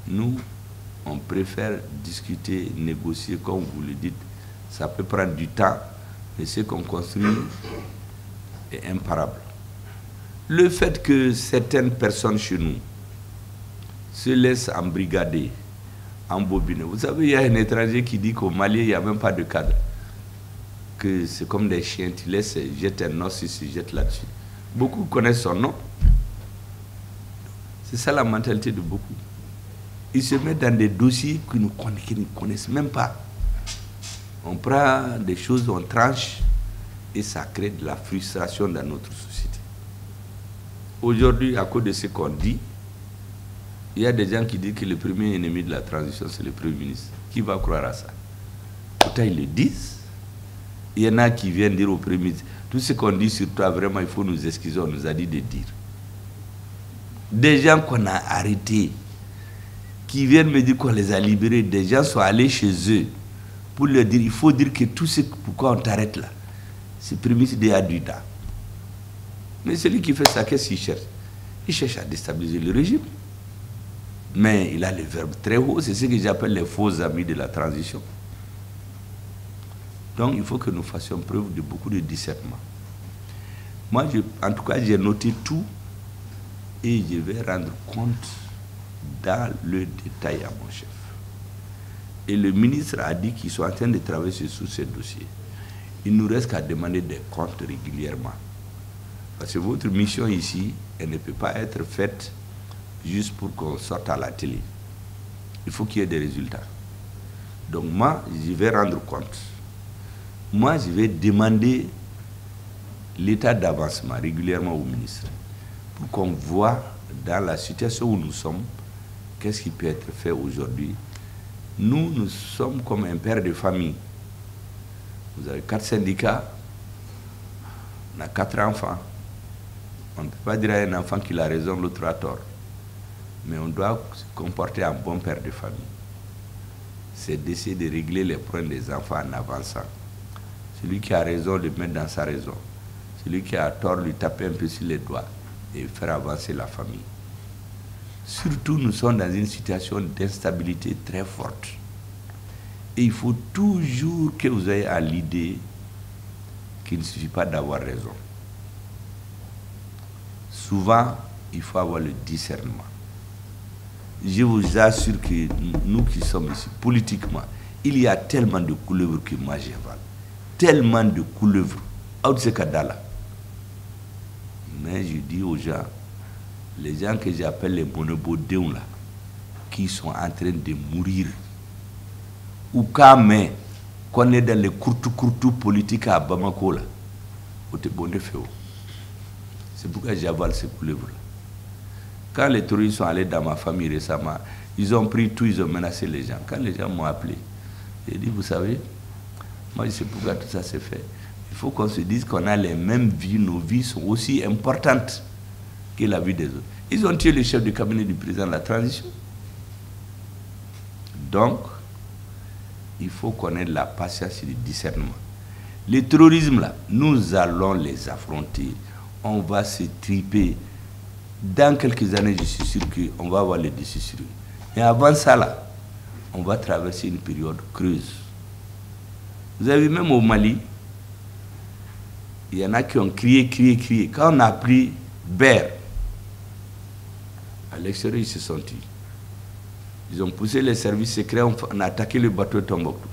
Nous, on préfère discuter, négocier, comme vous le dites. Ça peut prendre du temps, mais ce qu'on construit est imparable. Le fait que certaines personnes chez nous se laissent embrigader, embobiner. Vous savez, il y a un étranger qui dit qu'au Mali, il n'y a même pas de cadre. Que c'est comme des chiens, tu laisses, jettent un os ici, jettent là-dessus. Beaucoup connaissent son nom. C'est ça la mentalité de beaucoup. Ils se mettent dans des dossiers qu'ils ne connaissent même pas. On prend des choses, on tranche, et ça crée de la frustration dans notre société. Aujourd'hui, à cause de ce qu'on dit, il y a des gens qui disent que le premier ennemi de la transition, c'est le Premier ministre. Qui va croire à ça? Pourtant, ils le disent. Il y en a qui viennent dire au Premier ministre, tout ce qu'on dit sur toi, vraiment, il faut nous excuser, on nous a dit de dire. Des gens qu'on a arrêtés, qui viennent me dire qu'on les a libérés, des gens sont allés chez eux pour leur dire, il faut dire que tout ce pourquoi on t'arrête là, c'est prémisse de adulta. Mais celui qui fait ça, qu'est-ce qu'il cherche? Il cherche à déstabiliser le régime. Mais il a le verbe très haut, c'est ce que j'appelle les faux amis de la transition. Donc il faut que nous fassions preuve de beaucoup de discernement. Moi, en tout cas, j'ai noté tout et je vais rendre compte dans le détail à mon chef. Et le ministre a dit qu'ils sont en train de travailler sur ce dossier. Il nous reste qu'à demander des comptes régulièrement. Parce que votre mission ici, elle ne peut pas être faite juste pour qu'on sorte à la télé. Il faut qu'il y ait des résultats. Donc moi, je vais rendre compte. Moi, je vais demander l'état d'avancement régulièrement au ministre pour qu'on voit dans la situation où nous sommes, qu'est-ce qui peut être fait aujourd'hui. Nous sommes comme un père de famille. Vous avez 4 syndicats, on a 4 enfants. On ne peut pas dire à un enfant qu'il a raison, l'autre a tort. Mais on doit se comporter en bon père de famille. C'est d'essayer de régler les problèmes des enfants en avançant. Celui qui a raison, le mettre dans sa raison. Celui qui a tort, lui taper un peu sur les doigts et faire avancer la famille. Surtout, nous sommes dans une situation d'instabilité très forte. Et il faut toujours que vous ayez à l'idée qu'il ne suffit pas d'avoir raison. Souvent, il faut avoir le discernement. Je vous assure que nous qui sommes ici, politiquement, il y a tellement de couleuvres que moi j'avale. Tellement de couleuvres. Mais je dis aux gens, les gens que j'appelle les bonobodéons là, qui sont en train de mourir, ou quand même, qu'on est dans les courtou politiques à Bamako là, c'est pourquoi j'avale ces couleuvres là. Quand les terroristes sont allés dans ma famille récemment, ils ont pris tout, ils ont menacé les gens. Quand les gens m'ont appelé, j'ai dit, vous savez, moi je sais pourquoi tout ça s'est fait. Il faut qu'on se dise qu'on a les mêmes vies, nos vies sont aussi importantes que la vie des autres. Ils ont tué le chef de cabinet du président de la transition. Donc, il faut qu'on ait de la patience et du discernement. Le terrorisme là, nous allons les affronter. On va se triper. Dans quelques années, je suis sûr qu'on va avoir les décis sur eux. Mais avant ça, là, on va traverser une période creuse. Vous avez vu, même au Mali, il y en a qui ont crié. Quand on a pris Ber, à l'extérieur, ils se sont tués. Ils ont poussé les services secrets, on a attaqué le bateau de Tombouctou.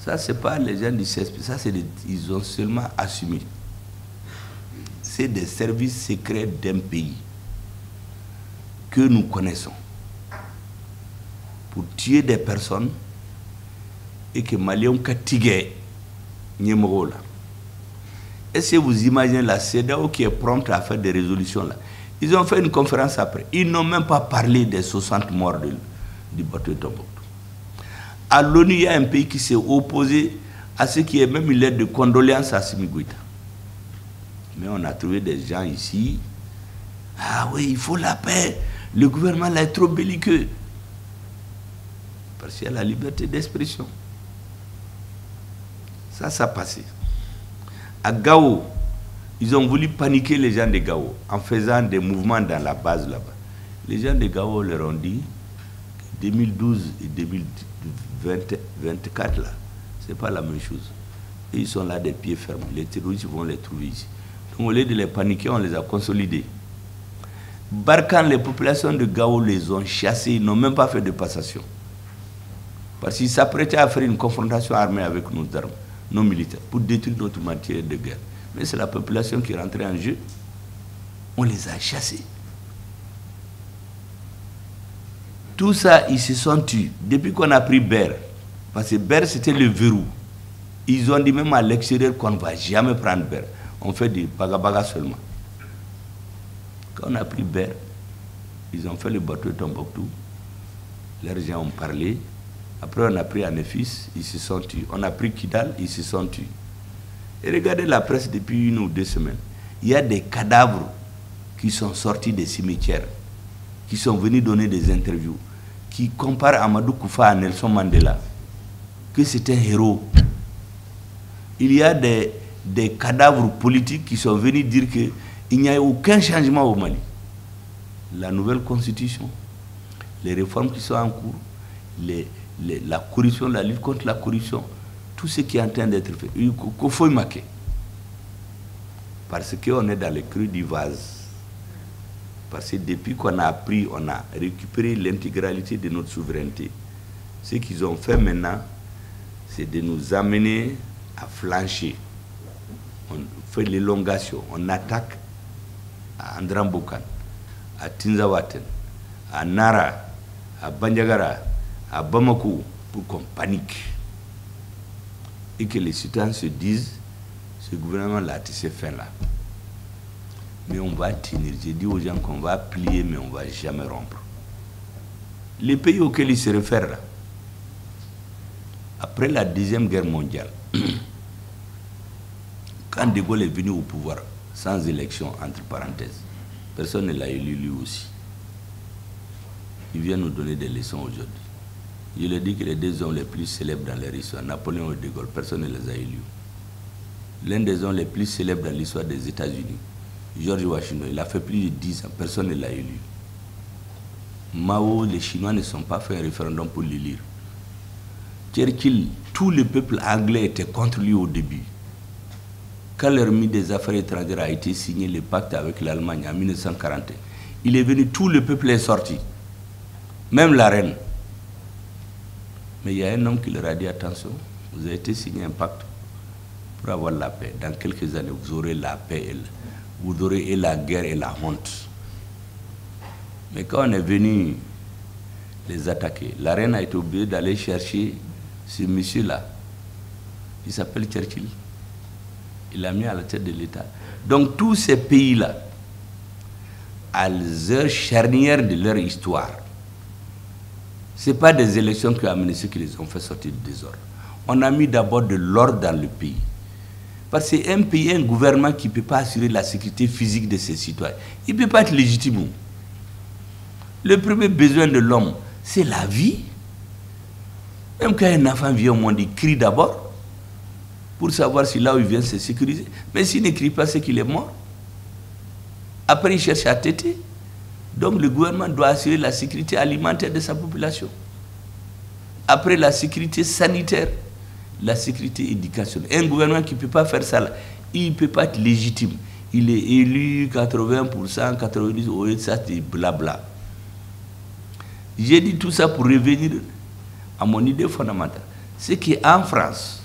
Ça, ce n'est pas les gens du CSP, ça, ils ont seulement assumé. C'est des services secrets d'un pays que nous connaissons pour tuer des personnes et que Maliens Katigué Nyemoro là. Est-ce que vous imaginez la CEDEAO qui est prompte à faire des résolutions là? Ils ont fait une conférence après. Ils n'ont même pas parlé des 60 morts du bateau de Tombouctou. À l'ONU, il y a un pays qui s'est opposé à ce qui est même une lettre de condoléances à Assimi Goïta. Mais on a trouvé des gens ici. Ah oui, il faut la paix. Le gouvernement là est trop belliqueux. Parce qu'il y a la liberté d'expression. Ça passé. À Gao, ils ont voulu paniquer les gens de Gao en faisant des mouvements dans la base là-bas. Les gens de Gao leur ont dit que 2012 et 2024 là, c'est pas la même chose. Et ils sont là des pieds fermes. Les terroristes vont les trouver ici. Donc au lieu de les paniquer, on les a consolidés. Barkhane, les populations de Gao les ont chassés, ils n'ont même pas fait de passation. Parce qu'ils s'apprêtaient à faire une confrontation armée avec nos armes, nos militaires, pour détruire notre matière de guerre. Mais c'est la population qui est rentrée en jeu. On les a chassés. Tout ça, ils se sont tués. Depuis qu'on a pris Ber, parce que Ber, c'était le verrou. Ils ont dit même à l'extérieur qu'on ne va jamais prendre Ber. On fait des bagabaga seulement. Quand on a pris Ber, ils ont fait le bateau de Tombouctou. Les gens ont parlé. Après, on a pris Anefis, ils se sont tués. On a pris Kidal, ils se sont tués. Et regardez la presse depuis 1 ou 2 semaines. Il y a des cadavres qui sont sortis des cimetières, qui sont venus donner des interviews, qui comparent Amadou Koufa à Nelson Mandela, que c'est un héros. Il y a des cadavres politiques qui sont venus dire qu'il n'y a aucun changement au Mali. La nouvelle constitution, les réformes qui sont en cours, la corruption, la lutte contre la corruption, tout ce qui est en train d'être fait. Il faut y marquer. Parce qu'on est dans le creux du vase. Parce que depuis qu'on a appris, on a récupéré l'intégralité de notre souveraineté, ce qu'ils ont fait maintenant, c'est de nous amener à flancher. On fait l'élongation, on attaque à Andrambokan, à Tinzawaten, à Nara, à Bandiagara, à Bamako, pour qu'on panique. Et que les citoyens se disent, ce gouvernement-là, tu sais, fin là. Mais on va tenir. J'ai dit aux gens qu'on va plier, mais on ne va jamais rompre. Les pays auxquels ils se réfèrent là, après la Deuxième Guerre mondiale, quand De Gaulle est venu au pouvoir, sans élection, entre parenthèses, personne ne l'a élu lui aussi. Il vient nous donner des leçons aujourd'hui. Je lui ai dit que les deux hommes les plus célèbres dans leur histoire, Napoléon et De Gaulle, personne ne les a élus. L'un des hommes les plus célèbres dans l'histoire des États-Unis, George Washington, il a fait plus de 10 ans, personne ne l'a élu. Mao, les Chinois ne sont pas fait un référendum pour l'élire. Churchill, tout le peuple anglais était contre lui au début. Quand le ministre des Affaires étrangères a été signé le pacte avec l'Allemagne en 1941, il est venu, tout le peuple est sorti, même la reine. Mais il y a un homme qui leur a dit, attention, vous avez été signé un pacte pour avoir la paix. Dans quelques années, vous aurez la paix, vous aurez la guerre et la honte. Mais quand on est venu les attaquer, la reine a été obligée d'aller chercher ce monsieur-là. Il s'appelle Churchill. Il l'a mis à la tête de l'État. Donc tous ces pays-là, à l'heure charnière de leur histoire, ce n'est pas des élections qui ont amené ceux qui les ont fait sortir du désordre. On a mis d'abord de l'ordre dans le pays. Parce que c'est un pays, un gouvernement qui ne peut pas assurer la sécurité physique de ses citoyens. Il ne peut pas être légitime. Le premier besoin de l'homme, c'est la vie. Même quand un enfant vient au monde, il crie d'abord pour savoir si là où il vient se sécuriser. Mais s'il ne crie pas, c'est qu'il est mort. Après, il cherche à téter. Donc le gouvernement doit assurer la sécurité alimentaire de sa population. Après, la sécurité sanitaire, la sécurité éducationnelle. Un gouvernement qui ne peut pas faire ça, là, il ne peut pas être légitime. Il est élu 80%, 90%, ça c'est blabla. J'ai dit tout ça pour revenir à mon idée fondamentale. C'est qu'en France,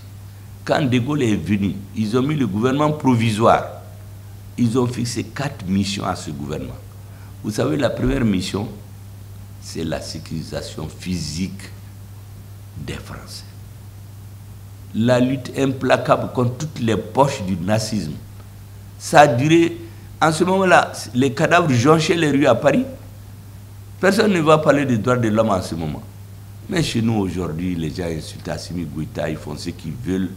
quand De Gaulle est venu, ils ont mis le gouvernement provisoire. Ils ont fixé 4 missions à ce gouvernement. Vous savez, la première mission, c'est la sécurisation physique des Français. La lutte implacable contre toutes les poches du nazisme. Ça a duré, en ce moment-là, les cadavres jonchaient les rues à Paris. Personne ne va parler des droits de l'homme en ce moment. Mais chez nous, aujourd'hui, les gens insultent Assimi Goïta, ils font ce qu'ils veulent,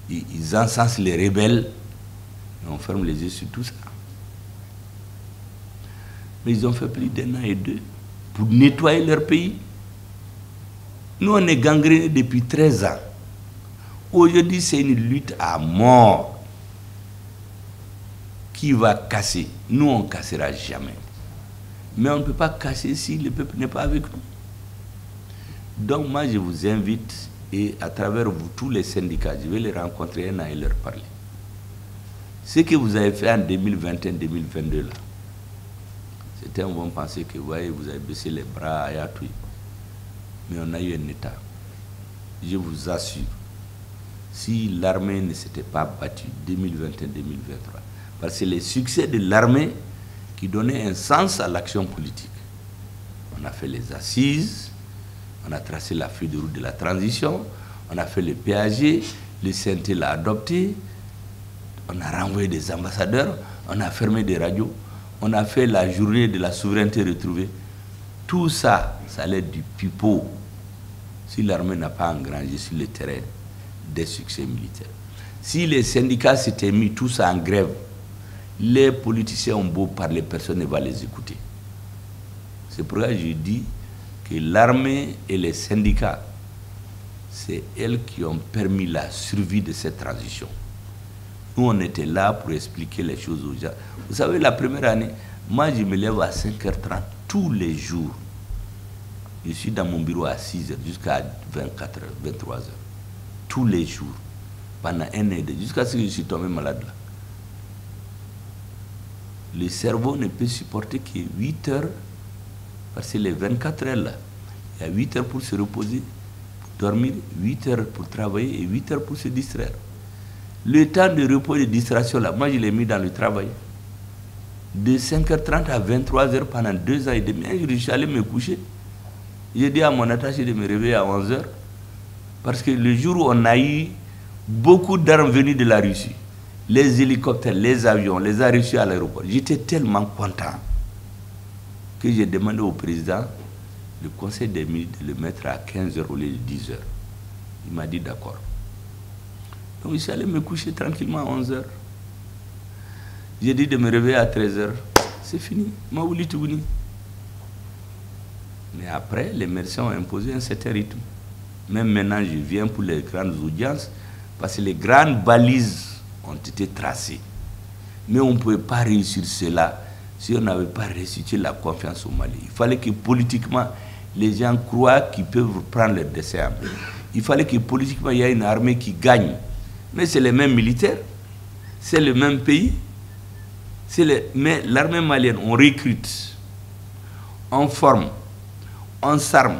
ils encensent les rebelles, et on ferme les yeux sur tout ça. Mais ils ont fait plus d'1 an et 2 pour nettoyer leur pays. Nous, on est gangrénés depuis 13 ans. Aujourd'hui, c'est une lutte à mort. Qui va casser? Nous, on ne cassera jamais. Mais on ne peut pas casser si le peuple n'est pas avec nous. Donc moi, je vous invite, et à travers vous, tous les syndicats, je vais les rencontrer un an et leur parler. Ce que vous avez fait en 2021-2022, là, certains vont penser que voyez, vous avez baissé les bras, et tout. Mais on a eu un État. Je vous assure, si l'armée ne s'était pas battue 2021-2023, parce que c'est le succès de l'armée qui donnait un sens à l'action politique. On a fait les assises, on a tracé la feuille de route de la transition, on a fait le PAG, le CNT l'a adopté, on a renvoyé des ambassadeurs, on a fermé des radios, on a fait la journée de la souveraineté retrouvée. Tout ça, ça allait du pipeau si l'armée n'a pas engrangé sur le terrain des succès militaires. Si les syndicats s'étaient mis tous en grève, Les politiciens ont beau parler, personne ne va les écouter. C'est pourquoi je dis que l'armée et les syndicats, c'est elles qui ont permis la survie de cette transition. Nous, on était là pour expliquer les choses aux gens. Vous savez, la première année, moi, je me lève à 5h30 tous les jours. Je suis dans mon bureau à 6h jusqu'à 24h, 23h. Tous les jours. Pendant un an, jusqu'à ce que je suis tombé malade là. Le cerveau ne peut supporter que 8 heures, parce que les 24 heures là, il y a 8 heures pour se reposer, pour dormir, 8 heures pour travailler et 8 heures pour se distraire. Le temps de repos et de distraction là, moi je l'ai mis dans le travail. De 5h30 à 23h pendant 2 ans et demi, je suis allé me coucher. J'ai dit à mon attaché de me réveiller à 11h, parce que le jour où on a eu beaucoup d'armes venues de la Russie, les hélicoptères, les avions, les a reçus à l'aéroport. J'étais tellement content que j'ai demandé au président le conseil des ministres de le mettre à 15h au lieu de 10h. Il m'a dit d'accord. Donc je suis allé me coucher tranquillement à 11h. J'ai dit de me réveiller à 13h. C'est fini. Maouli Tougouni. Mais après, les mercenaires ont imposé un certain rythme. Même maintenant, je viens pour les grandes audiences, parce que les grandes balises ont été tracées. Mais on ne pouvait pas réussir cela si on n'avait pas restitué la confiance au Mali. Il fallait que politiquement, les gens croient qu'ils peuvent prendre leur destin en main. Il fallait que politiquement, il y ait une armée qui gagne. Mais c'est les mêmes militaires, c'est le même pays. Mais l'armée malienne, on recrute, on forme, on s'arme,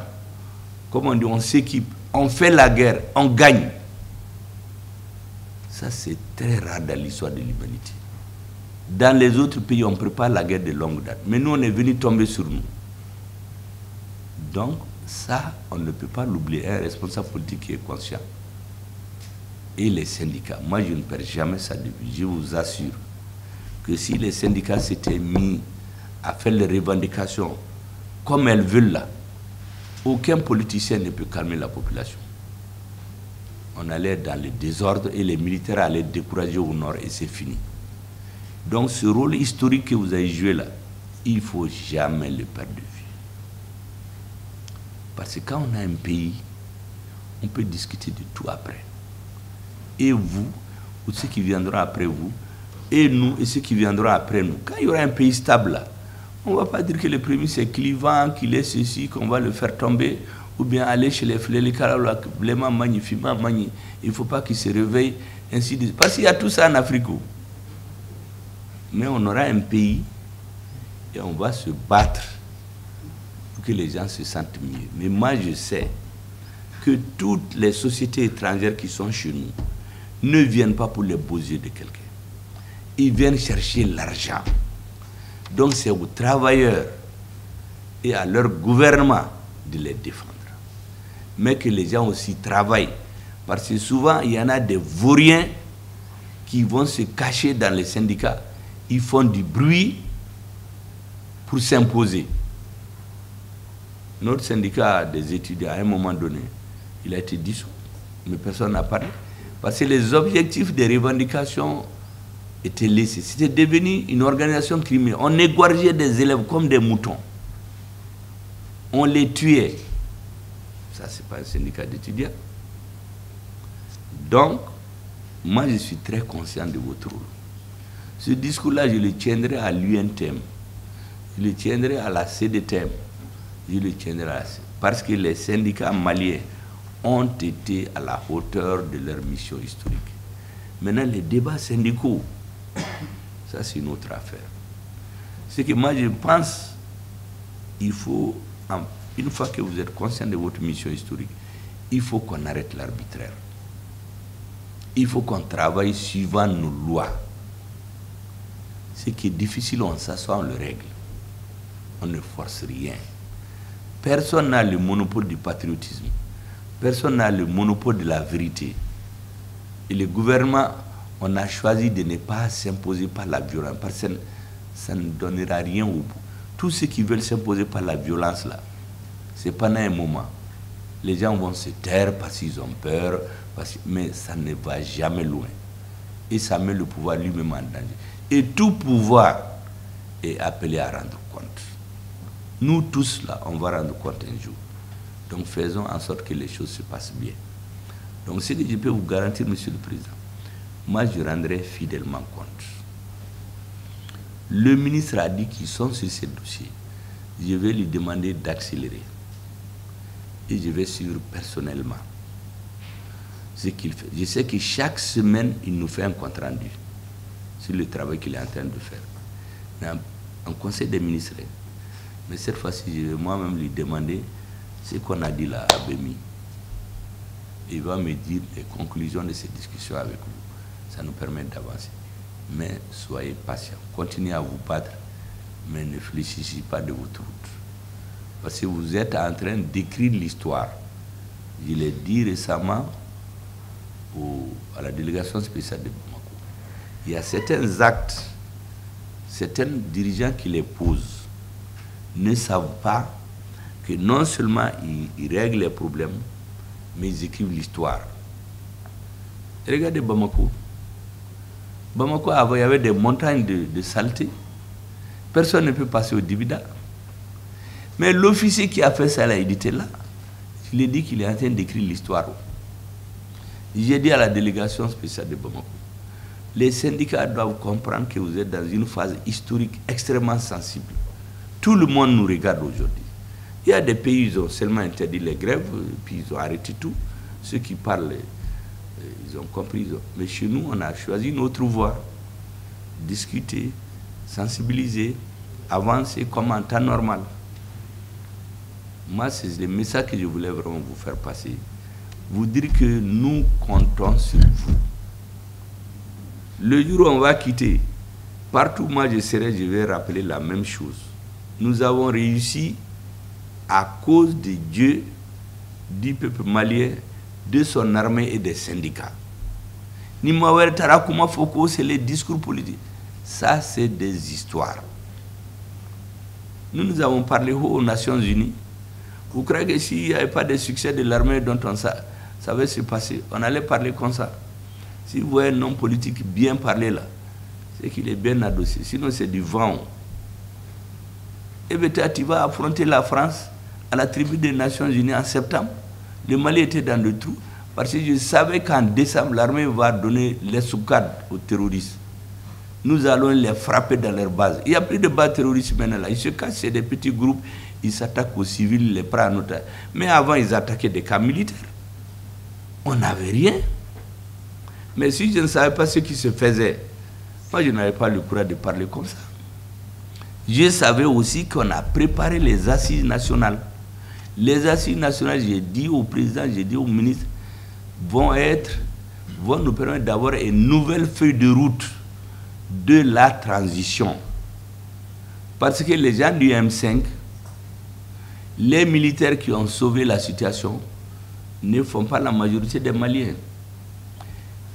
comme on dit, on s'équipe, on fait la guerre, on gagne. Ça, c'est très rare dans l'histoire de l'humanité. Dans les autres pays, on prépare la guerre de longue date. Mais nous, on est venu tomber sur nous. Donc, ça, on ne peut pas l'oublier. Un responsable politique qui est conscient. Et les syndicats. Moi, je ne perds jamais ça de vue. Je vous assure que si les syndicats s'étaient mis à faire les revendications comme elles veulent là, aucun politicien ne peut calmer la population. On allait dans le désordre et les militaires allaient décourager au nord et c'est fini. Donc ce rôle historique que vous avez joué là, il ne faut jamais le perdre de vue. Parce que quand on a un pays, on peut discuter de tout après. Et vous, ou ceux qui viendront après vous, et nous, et ceux qui viendront après nous. Quand il y aura un pays stable là, on ne va pas dire que le premier c'est clivant, qu'il est ceci, qu'on va le faire tomber, ou bien aller chez les vraiment magnifiquement magnifique. Il ne faut pas qu'il se réveille ainsi de... Parce qu'il y a tout ça en Afrique. Mais on aura un pays et on va se battre pour que les gens se sentent mieux. Mais moi, je sais que toutes les sociétés étrangères qui sont chez nous ne viennent pas pour les beaux yeux de quelqu'un. Ils viennent chercher l'argent. Donc c'est aux travailleurs et à leur gouvernement de les défendre. Mais que les gens aussi travaillent. Parce que souvent, il y en a des vauriens qui vont se cacher dans les syndicats. Ils font du bruit pour s'imposer. Notre syndicat des étudiants, à un moment donné, il a été dissous. Mais personne n'a parlé. Parce que les objectifs des revendications étaient laissés. C'était devenu une organisation criminelle. On égorgeait des élèves comme des moutons. On les tuait. Ça, ce n'est pas un syndicat d'étudiants. Donc, moi, je suis très conscient de votre rôle. Ce discours-là, je le tiendrai à l'UNTM. Je le tiendrai à la CDTM. Je le tiendrai à la... Parce que les syndicats maliens ont été à la hauteur de leur mission historique. Maintenant, les débats syndicaux, ça, c'est une autre affaire. C'est que moi, je pense qu'il faut... Une fois que vous êtes conscient de votre mission historique, il faut qu'on arrête l'arbitraire. Il faut qu'on travaille suivant nos lois. Ce qui est difficile, on s'assoit, on le règle. On ne force rien. Personne n'a le monopole du patriotisme. Personne n'a le monopole de la vérité. Et le gouvernement, on a choisi de ne pas s'imposer par la violence, parce que ça ne donnera rien au bout. Tous ceux qui veulent s'imposer par la violence, là, c'est pendant un moment. Les gens vont se taire parce qu'ils ont peur, mais ça ne va jamais loin. Et ça met le pouvoir lui-même en danger. Et tout pouvoir est appelé à rendre compte. Nous tous là, on va rendre compte un jour. Donc faisons en sorte que les choses se passent bien. Donc ce que je peux vous garantir, Monsieur le Président, moi je rendrai fidèlement compte. Le ministre a dit qu'ils sont sur ces dossiers. Je vais lui demander d'accélérer. Et je vais suivre personnellement ce qu'il fait. Je sais que chaque semaine, il nous fait un compte rendu sur le travail qu'il est en train de faire. En conseil des ministres. Mais cette fois-ci, je vais moi-même lui demander ce qu'on a dit là à Bémi. Il va me dire les conclusions de ces discussions avec vous. Ça nous permet d'avancer. Mais soyez patients. Continuez à vous battre. Mais ne fléchissez pas de votre route. Parce que vous êtes en train d'écrire l'histoire. Je l'ai dit récemment à la délégation spéciale de Bamako. Il y a certains actes, certains dirigeants qui les posent ne savent pas que non seulement ils règlent les problèmes, mais ils écrivent l'histoire. Regardez Bamako. Bamako, avant, il y avait des montagnes de saleté. Personne ne peut passer au dividende. Mais l'officier qui a fait ça, là, il était là. Il a dit qu'il est en train d'écrire l'histoire. J'ai dit à la délégation spéciale de Bamako, les syndicats doivent comprendre que vous êtes dans une phase historique extrêmement sensible. Tout le monde nous regarde aujourd'hui. Il y a des pays, ils ont seulement interdit les grèves, puis ils ont arrêté tout. Ceux qui parlent, ils ont compris. Mais chez nous, on a choisi une autre voie. Discuter, sensibiliser, avancer comme en temps normal. Moi, c'est le message que je voulais vraiment vous faire passer. Vous dire que nous comptons sur vous. Le jour où on va quitter, partout où moi je serai, je vais rappeler la même chose. Nous avons réussi à cause de Dieu, du peuple malien, de son armée et des syndicats. Nimawere Tarakuma Foko, c'est les discours politiques. Ça, c'est des histoires. Nous avons parlé aux Nations Unies. Vous croyez que s'il n'y avait pas de succès de l'armée dont on ça va se passer, on allait parler comme ça? Si vous voyez un homme politique bien parler là, c'est qu'il est bien adossé. Sinon, c'est du vent. Et peut-être tu vas affronter la France à la tribune des Nations Unies en septembre. Le Mali était dans le trou parce que je savais qu'en décembre, l'armée va donner les soukades aux terroristes. Nous allons les frapper dans leur base. Il n'y a plus de base terroristes maintenant là. Ils se cachent, c'est des petits groupes. Ils s'attaquent aux civils, les prennent en otage. Mais avant, ils attaquaient des camps militaires. On n'avait rien. Mais si je ne savais pas ce qui se faisait, moi, je n'avais pas le courage de parler comme ça. Je savais aussi qu'on a préparé les assises nationales. Les assises nationales, j'ai dit au président, j'ai dit au ministre, vont nous permettre d'avoir une nouvelle feuille de route de la transition. Parce que les gens du M5, les militaires qui ont sauvé la situation, ne font pas la majorité des Maliens.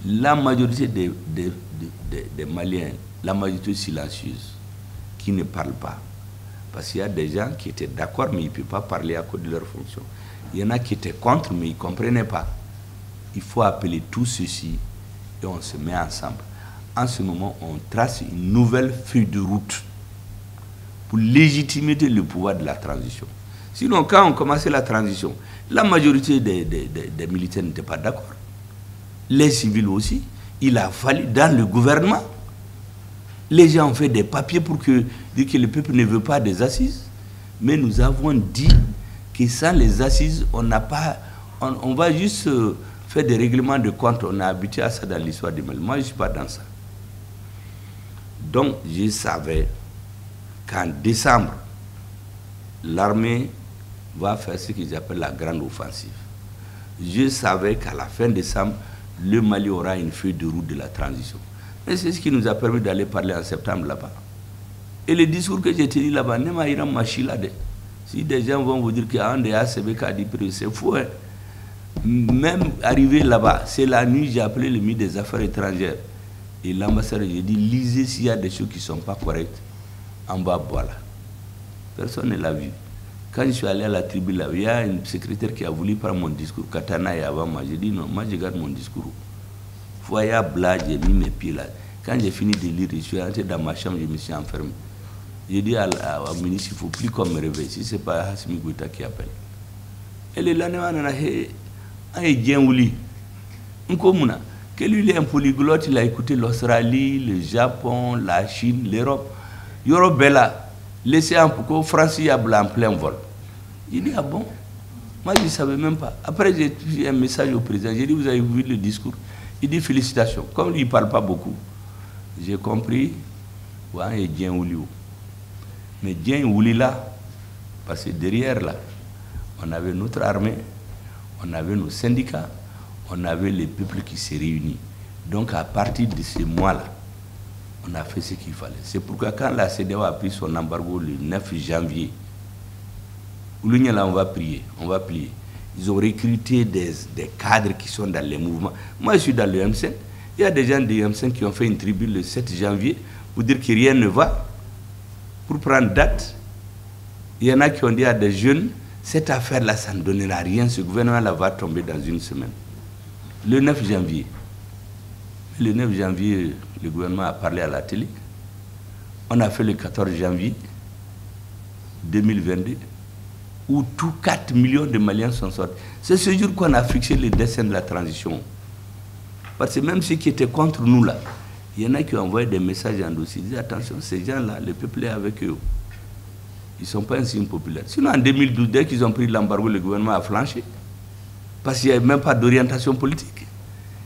La majorité des Maliens, la majorité silencieuse, qui ne parlent pas. Parce qu'il y a des gens qui étaient d'accord, mais ils ne peuvent pas parler à cause de leur fonction. Il y en a qui étaient contre, mais ils ne comprenaient pas. Il faut appeler tout ceci et on se met ensemble. En ce moment, on trace une nouvelle feuille de route pour légitimer le pouvoir de la transition. Sinon, quand on commençait la transition, la majorité des militaires n'étaient pas d'accord. Les civils aussi. Il a fallu, dans le gouvernement, les gens ont fait des papiers pour dire que le peuple ne veut pas des assises. Mais nous avons dit que sans les assises, on va juste faire des règlements de compte. On a habitué à ça dans l'histoire du Mali. Moi, je ne suis pas dans ça. Donc, je savais qu'en décembre, l'armée va faire ce qu'ils appellent la grande offensive. Je savais qu'à la fin décembre, le Mali aura une feuille de route de la transition. Et c'est ce qui nous a permis d'aller parler en septembre là-bas. Et le discours que j'ai tenu là-bas, si des gens vont vous dire qu'il y a un des ACBK a dit c'est faux. Hein? Même arrivé là-bas, c'est la nuit, j'ai appelé le ministre des Affaires étrangères. Et l'ambassadeur, j'ai dit, lisez s'il y a des choses qui ne sont pas correctes. En bas, voilà. Personne ne l'a vu. Quand je suis allé à la tribune, là, il y a une secrétaire qui a voulu prendre mon discours, Katana et avant moi. J'ai dit non, moi je garde mon discours. Foya Bla, j'ai mis mes pieds là. Quand j'ai fini de lire, je suis rentré dans ma chambre, je me suis enfermé. J'ai dit au ministre, il ne faut plus qu'on me réveille, si ce n'est pas Assimi Goïta qui appelle. Et le lendemain, on a dit, que lui, il est un polyglotte, il a écouté l'Australie, le Japon, la Chine, l'Europe. Europe Bella, laissez un peu, qu'au France, il y a en plein vol. J'ai dit, ah bon? Moi, je ne savais même pas. Après, j'ai fait un message au président. J'ai dit, vous avez vu le discours? Il dit, félicitations. Comme lui, il ne parle pas beaucoup, j'ai compris, ouais, il y a un Ouli. Mais il y a un Ouli là, parce que derrière là, on avait notre armée, on avait nos syndicats, on avait les peuples qui s'est réunis. Donc, à partir de ce mois-là, on a fait ce qu'il fallait. C'est pourquoi quand la CEDEAO a pris son embargo le 9 janvier, là, on va prier, on va plier. Ils ont recruté des cadres qui sont dans les mouvements. Moi, je suis dans le M5. Il y a des gens du M5 qui ont fait une tribune le 7 janvier pour dire que rien ne va, pour prendre date. Il y en a qui ont dit à des jeunes, cette affaire-là, ça ne donnera rien. Ce gouvernement-là va tomber dans une semaine. Le 9 janvier. Le 9 janvier, le gouvernement a parlé à la télé. On a fait le 14 janvier 2022. Où tous 4 millions de Maliens sont sortis. C'est ce jour qu'on a fixé le dessin de la transition. Parce que même ceux qui étaient contre nous là, il y en a qui ont envoyé des messages en dossier. Ils disaient attention, ces gens-là, le peuple est avec eux. Ils ne sont pas un signe populaire. Sinon en 2012, dès qu'ils ont pris l'embargo, le gouvernement a flanché. Parce qu'il n'y avait même pas d'orientation politique.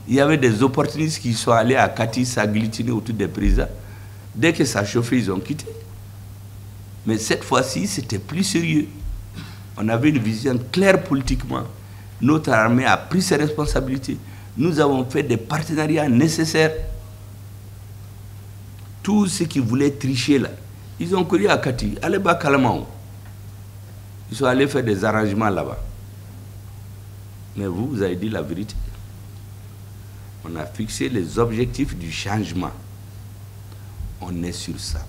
Il y avait des opportunistes qui sont allés à Kati s'agglutiner autour des présidents. Dès que ça chauffait, ils ont quitté. Mais cette fois-ci, c'était plus sérieux. On avait une vision claire politiquement. Notre armée a pris ses responsabilités. Nous avons fait des partenariats nécessaires. Tous ceux qui voulaient tricher là, ils ont couru à Kati, allez bas Kalamao. Ils sont allés faire des arrangements là-bas. Mais vous avez dit la vérité. On a fixé les objectifs du changement. On est sur ça.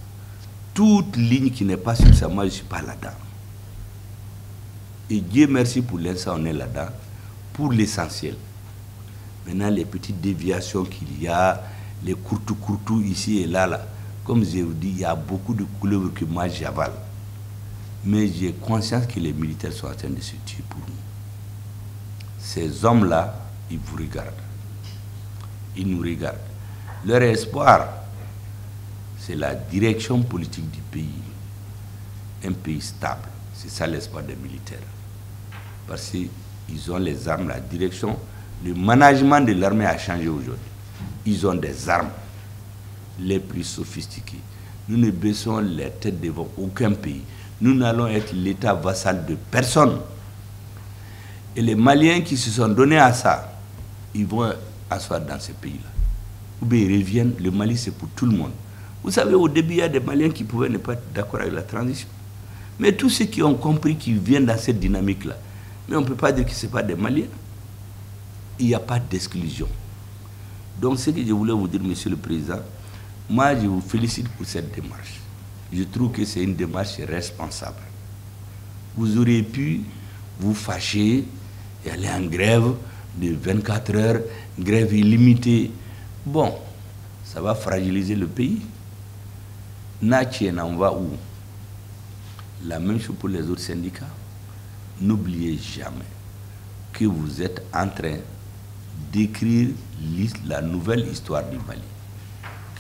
Toute ligne qui n'est pas sur ça, moi je ne suis pas là-dedans. Et Dieu merci pour l'instant, on est là-dedans, pour l'essentiel. Maintenant, les petites déviations qu'il y a, les courtou ici et là, comme je vous dis, il y a beaucoup de couleurs que moi j'avale. Mais j'ai conscience que les militaires sont en train de se tuer pour nous. Ces hommes-là, ils vous regardent. Ils nous regardent. Leur espoir, c'est la direction politique du pays. Un pays stable. C'est ça l'espoir des militaires. Parce qu'ils ont les armes, la direction. Le management de l'armée a changé aujourd'hui. Ils ont des armes les plus sophistiquées. Nous ne baissons les têtes devant aucun pays. Nous n'allons être l'État vassal de personne. Et les Maliens qui se sont donnés à ça, ils vont asseoir dans ce pays-là. Ou bien ils reviennent, le Mali c'est pour tout le monde. Vous savez, au début, il y a des Maliens qui pouvaient ne pas être d'accord avec la transition. Mais tous ceux qui ont compris qu'ils viennent dans cette dynamique-là, mais on ne peut pas dire que ce n'est pas des Maliens. Il n'y a pas d'exclusion. Donc ce que je voulais vous dire, Monsieur le Président, moi je vous félicite pour cette démarche. Je trouve que c'est une démarche responsable. Vous auriez pu vous fâcher et aller en grève de 24 heures, grève illimitée. Bon, ça va fragiliser le pays. Natien en va où? La même chose pour les autres syndicats. N'oubliez jamais que vous êtes en train d'écrire la nouvelle histoire du Mali.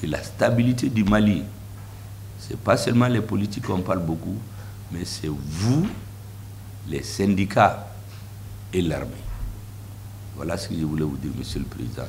Que la stabilité du Mali, ce n'est pas seulement les politiques qu'on parle beaucoup, mais c'est vous, les syndicats et l'armée. Voilà ce que je voulais vous dire, Monsieur le Président.